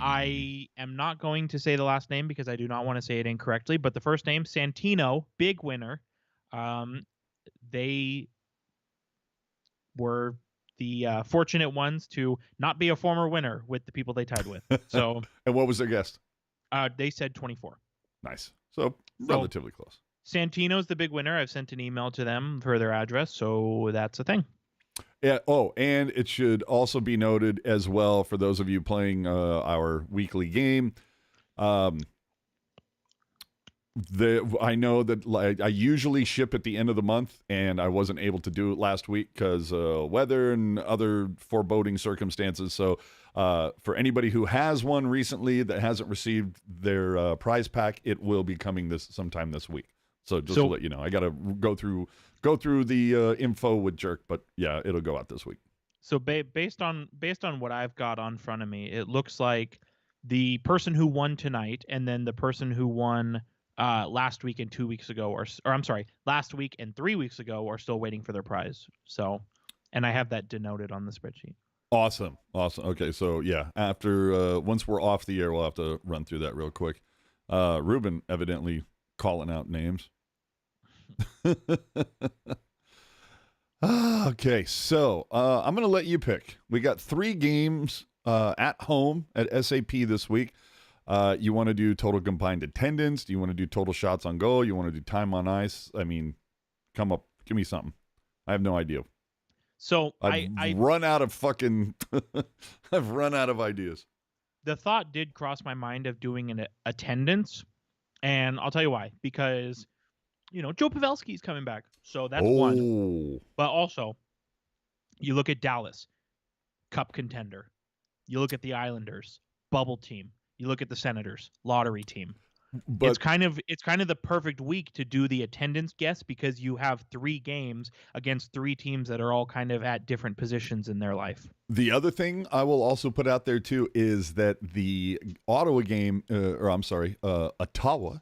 I am not going to say the last name because I do not want to say it incorrectly, but the first name, Santino, big winner. They were the fortunate ones to not be a former winner with the people they tied with. So, and what was their guest? They said 24. Nice. So relatively close. Santino's the big winner. I've sent an email to them for their address, so that's a thing. Yeah. Oh, and it should also be noted as well for those of you playing our weekly game. I know that I usually ship at the end of the month, and I wasn't able to do it last week because weather and other foreboding circumstances. So for anybody who has one recently that hasn't received their prize pack, it will be coming sometime this week. So just to let you know, I got to go through the info with Jerk, but yeah, it'll go out this week. So based on what I've got on front of me, it looks like the person who won tonight and then the person who won last week and 2 weeks ago, or I'm sorry, last week and 3 weeks ago are still waiting for their prize. So, and I have that denoted on the spreadsheet. Awesome. Okay, so yeah, after once we're off the air, we'll have to run through that real quick. Ruben evidently calling out names. Okay, so I'm going to let you pick. We got 3 games at home at SAP this week. You want to do total combined attendance? Do you want to do total shots on goal? You want to do time on ice? I mean, come up, give me something. I have no idea. So I've run out of fucking. I've run out of ideas. The thought did cross my mind of doing an attendance, and I'll tell you why. Because, Joe Pavelski's coming back, so that's one. But also, you look at Dallas, Cup contender. You look at the Islanders, bubble team. You look at the Senators, lottery team. But it's kind of the perfect week to do the attendance guess because you have 3 games against 3 teams that are all kind of at different positions in their life. The other thing I will also put out there too is that the Ottawa game, Ottawa,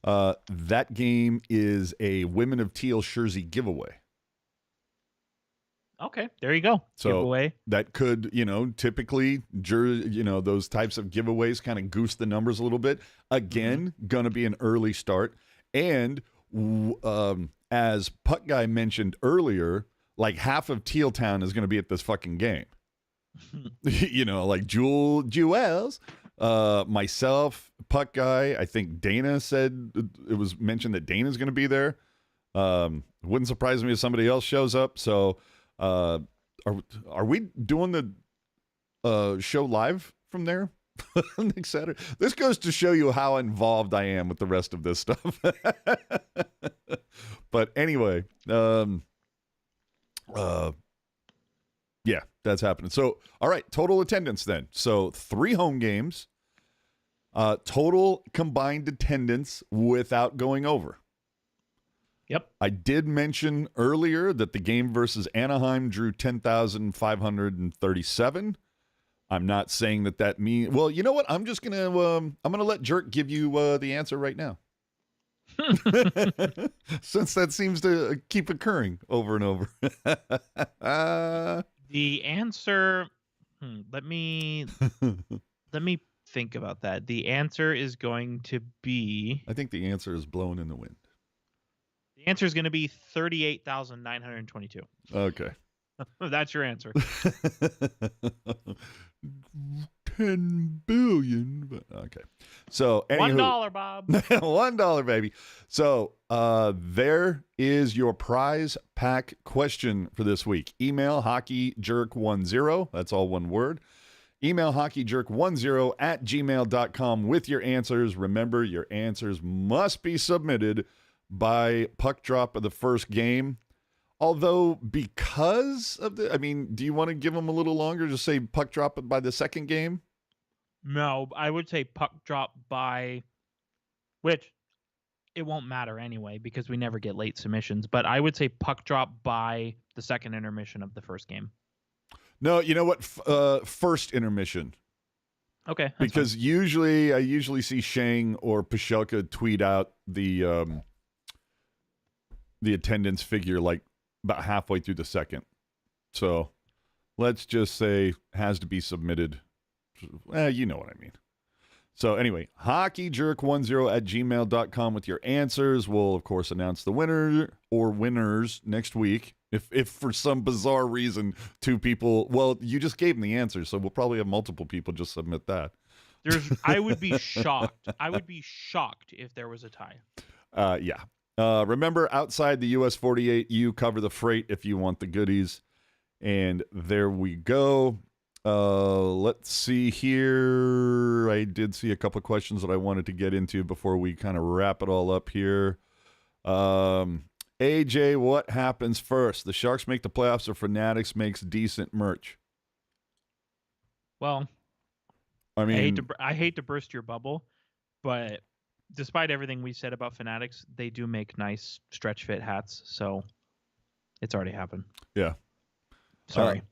that game is a Women of Teal Shirsey giveaway. Okay, there you go. So giveaway. That could, typically, those types of giveaways kind of goose the numbers a little bit. Again, going to be an early start. And as Puck Guy mentioned earlier, like half of Teal Town is going to be at this fucking game. Like Jewels, myself, Puck Guy. I think Dana said it was mentioned that Dana's going to be there. Wouldn't surprise me if somebody else shows up. So, are we doing the show live from there next Saturday? This goes to show you how involved I am with the rest of this stuff. But anyway, yeah, that's happening. So, all right, total attendance then. So 3 home games, total combined attendance without going over. Yep. I did mention earlier that the game versus Anaheim drew 10,537. I'm not saying that means. Well, you know what? I'm just gonna let Jerk give you the answer right now, since that seems to keep occurring over and over. The answer. Let me think about that. The answer is going to be. I think the answer is blown in the wind. The answer is going to be 38,922. Okay. That's your answer. 10 billion. But okay. So anywho, $1, Bob. $1, baby. So there is your prize pack question for this week. Email hockeyjerk10. That's all one word. Email hockeyjerk10@gmail.com with your answers. Remember, your answers must be submitted by puck drop of the first game. Although, because of do you want to give them a little longer? Just say puck drop by the second game? No, I would say puck drop by, which it won't matter anyway because we never get late submissions. But I would say puck drop by the second intermission of the first game. No, you know what? First intermission. Okay. Because I usually see Shang or Pashelka tweet out the attendance figure like about halfway through the second. So let's just say has to be submitted. You know what I mean. So anyway, hockeyjerk10@gmail.com with your answers. We'll, of course, announce the winner or winners next week. If for some bizarre reason 2 people, well, you just gave them the answer, so we'll probably have multiple people just submit that. I would be shocked. I would be shocked if there was a tie. Yeah. Remember, outside the US 48, you cover the freight if you want the goodies. And there we go. Let's see here. I did see a couple of questions that I wanted to get into before we kind of wrap it all up here. AJ, what happens first? The Sharks make the playoffs or Fanatics makes decent merch? Well, I mean, I hate to burst your bubble, but despite everything we said about Fanatics, they do make nice stretch fit hats, so it's already happened. Yeah. Sorry.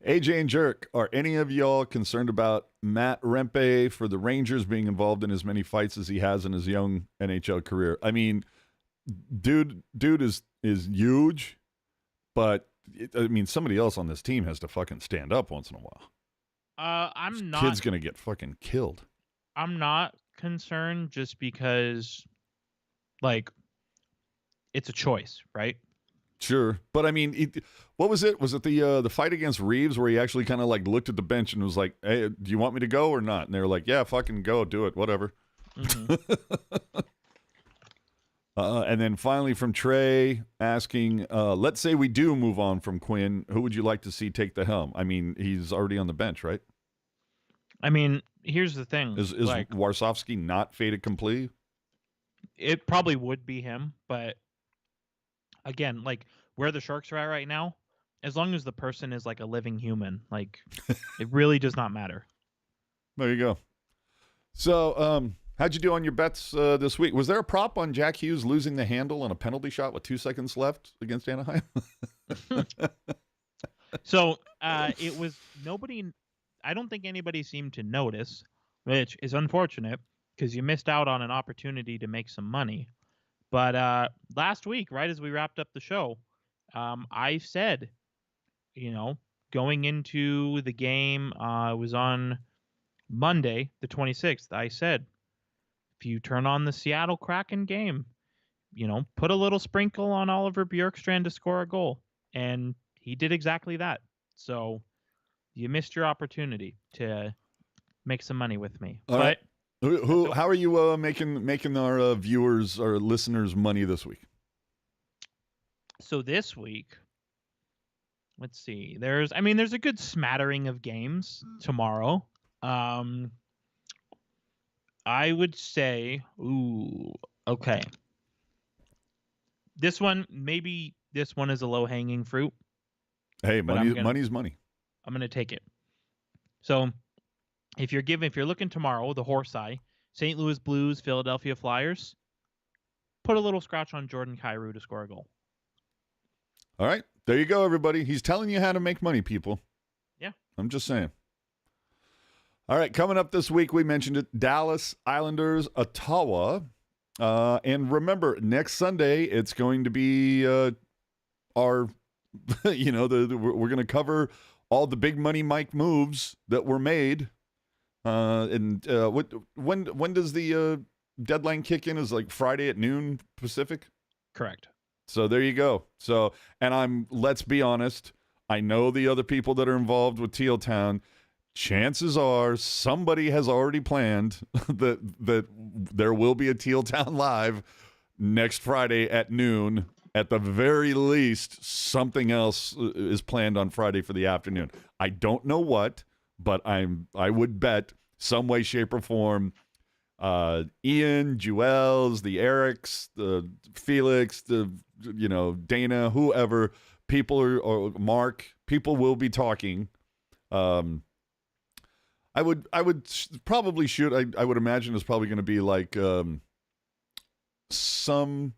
AJ and Jerk, are any of y'all concerned about Matt Rempe for the Rangers being involved in as many fights as he has in his young NHL career? I mean, dude is huge, but somebody else on this team has to fucking stand up once in a while. Kid's gonna get fucking killed. I'm not concerned just because, like, it's a choice, right? Sure, but I mean, what was it? Was it the fight against Reeves where he actually kind of like looked at the bench and was like, "Hey, do you want me to go or not?" And they were like, "Yeah, fucking go, do it, whatever." Mm-hmm. And then finally from Trey asking, let's say we do move on from Quinn, who would you like to see take the helm? I mean, he's already on the bench, right? I mean, here's the thing. Is like, Warsofsky not fated completely? It probably would be him, but again, like where the Sharks are at right now, as long as the person is like a living human, like it really does not matter. There you go. So, how'd you do on your bets this week? Was there a prop on Jack Hughes losing the handle on a penalty shot with 2 seconds left against Anaheim? So, it was nobody. I don't think anybody seemed to notice, which is unfortunate because you missed out on an opportunity to make some money. But last week, right as we wrapped up the show, I said, going into the game, it was on Monday, the 26th. I said, if you turn on the Seattle Kraken game, put a little sprinkle on Oliver Bjorkstrand to score a goal. And he did exactly that. So you missed your opportunity to make some money with me. All right. How are you making our viewers, our listeners, money this week? So this week, let's see. There's a good smattering of games tomorrow. I would say, okay. This one is a low-hanging fruit. Hey, money's money. I'm gonna take it. So, if you're looking tomorrow, the horse eye, St. Louis Blues, Philadelphia Flyers, put a little scratch on Jordan Kyrou to score a goal. All right, there you go, everybody. He's telling you how to make money, people. Yeah, I'm just saying. All right, coming up this week, we mentioned it: Dallas, Islanders, Ottawa, and remember, next Sunday it's going to be our, we're going to cover all the big money Mike moves that were made. When does the deadline kick in? Is like Friday at noon Pacific? Correct. So there you go. So, and let's be honest, I know the other people that are involved with Teal Town. Chances are somebody has already planned that there will be a Teal Town Live next Friday at noon. At the very least, something else is planned on Friday for the afternoon. I don't know what, but I would bet some way, shape, or form. Ian, Jewels, the Erics, the Felix, the Dana, whoever, or Mark, people will be talking. I would probably shoot. I would imagine it's probably going to be like some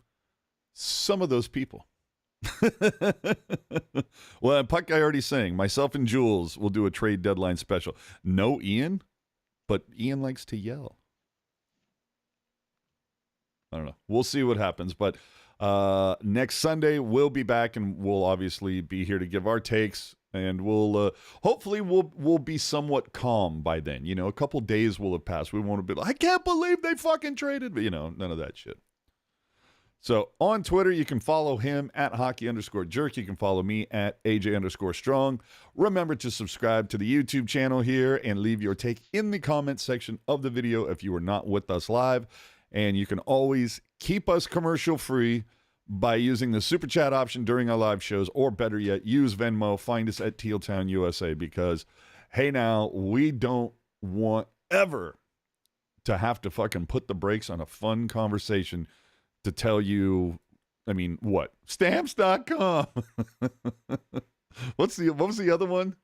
of those people. Well, Puck guy already saying, myself and Jules will do a trade deadline special. No Ian, but Ian likes to yell. I don't know. We'll see what happens. But next Sunday, we'll be back, and we'll obviously be here to give our takes. And we'll hopefully we'll be somewhat calm by then. A couple days will have passed. We won't be like, I can't believe they fucking traded. But none of that shit. So on Twitter, you can follow him at hockey_jerk. You can follow me at AJ_strong. Remember to subscribe to the YouTube channel here and leave your take in the comments section of the video if you are not with us live. And you can always keep us commercial free by using the super chat option during our live shows, or better yet, use Venmo. Find us at Teal Town USA, because, hey, now, we don't want ever to have to fucking put the brakes on a fun conversation to tell you, what? Stamps.com. What was the other one?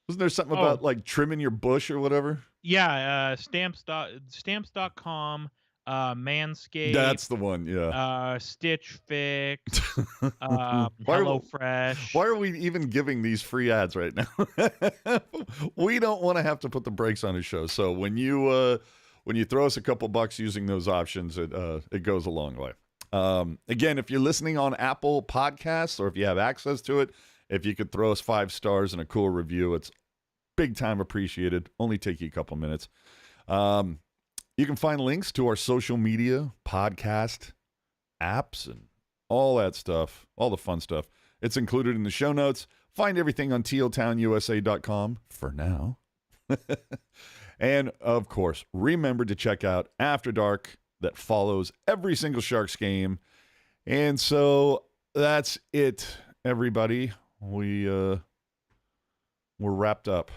Wasn't there something about like trimming your bush or whatever? Yeah, stamps.com. Manscaped. That's the one, yeah. Stitch Fix. Why HelloFresh. are we even giving these free ads right now? We don't want to have to put the brakes on a show. So when you throw us a couple bucks using those options, it goes a long way. Again, if you're listening on Apple Podcasts or if you have access to it, if you could throw us 5 stars and a cool review, it's big time appreciated. Only take you a couple minutes. You can find links to our social media, podcast, apps, and all that stuff, all the fun stuff. It's included in the show notes. Find everything on tealtownusa.com for now. And, of course, remember to check out After Dark that follows every single Sharks game. And so that's it, everybody. We're wrapped up.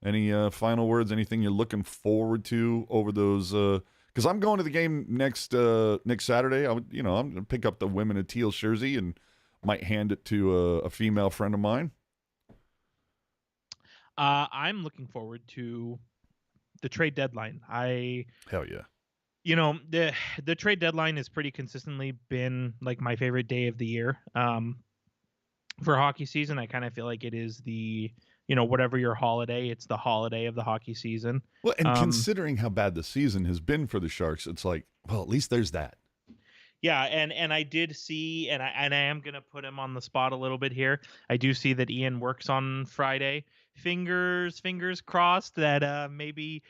Any final words? Anything you're looking forward to over those? Because I'm going to the game next Saturday. I'm gonna pick up the Women of Teal jersey and might hand it to a female friend of mine. I'm looking forward to the trade deadline. Hell yeah. The trade deadline has pretty consistently been like my favorite day of the year. For hockey season, I kind of feel like it is the whatever your holiday, it's the holiday of the hockey season. Well, and considering how bad the season has been for the Sharks, it's like, well, at least there's that. Yeah, and I did see, and I am gonna put him on the spot a little bit here. I do see that Ian works on Friday. Fingers crossed that maybe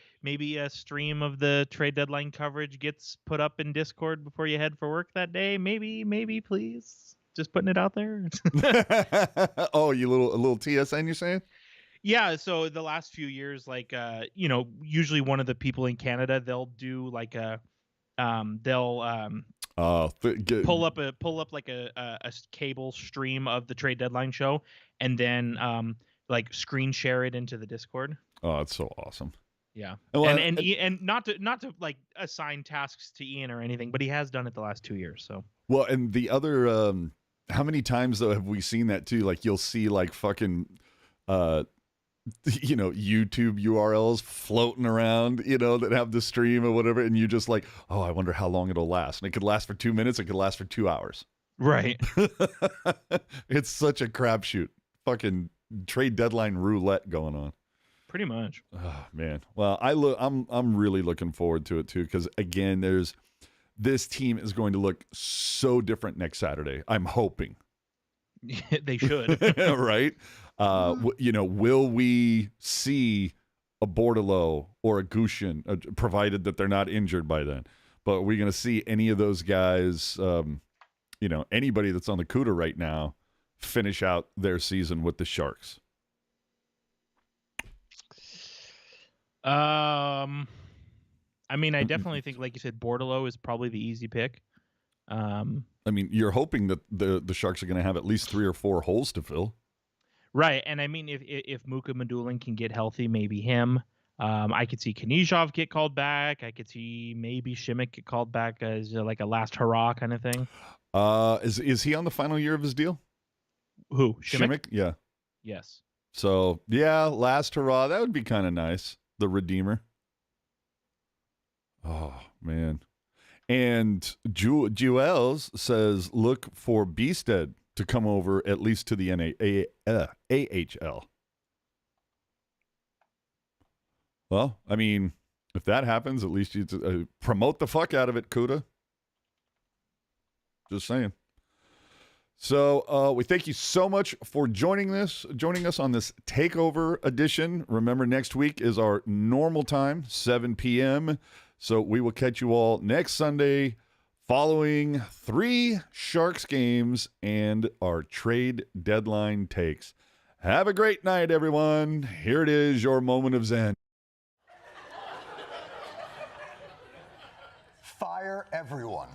a stream of the trade deadline coverage gets put up in Discord before you head for work that day. Maybe, please. Just putting it out there. Oh, a little TSN, you're saying? Yeah, so the last few years, like usually one of the people in Canada, they'll do like pull up like a cable stream of the trade deadline show, and then like screen share it into the Discord. Oh, that's so awesome. Yeah, and not to like assign tasks to Ian or anything, but he has done it the last 2 years. So well, and the other how many times though have we seen that too? Like you'll see like fucking YouTube URLs floating around, that have the stream or whatever, and you just like, oh, I wonder how long it'll last. And it could last for 2 minutes, it could last for 2 hours. Right. It's such a crapshoot. Fucking trade deadline roulette going on. Pretty much. Oh man. Well, I'm really looking forward to it too, because again, this team is going to look so different next Saturday. I'm hoping. They should. Right? Will we see a Bordelot or a Gushin, provided that they're not injured by then? But are we going to see any of those guys, anybody that's on the Couture right now, finish out their season with the Sharks? I mean, I definitely think, like you said, Bordelot is probably the easy pick. I mean, you're hoping that the Sharks are going to have at least 3 or 4 holes to fill. Right, and I mean, if Muka Madulin can get healthy, maybe him. I could see Knizhov get called back. I could see maybe Šimik get called back as like a last hurrah kind of thing. Is he on the final year of his deal? Who? Šimik? Yeah. Yes. So, yeah, last hurrah. That would be kind of nice. The Redeemer. Oh, man. And Juels says, look for Beasted to come over at least to the AHL. Well, I mean, if that happens, at least you promote the fuck out of it, Kuda. Just saying. So we thank you so much for joining us on this takeover edition. Remember, next week is our normal time, 7 p.m. So we will catch you all next Sunday following 3 Sharks games and our trade deadline takes. Have a great night, everyone. Here it is, your moment of Zen. Fire everyone.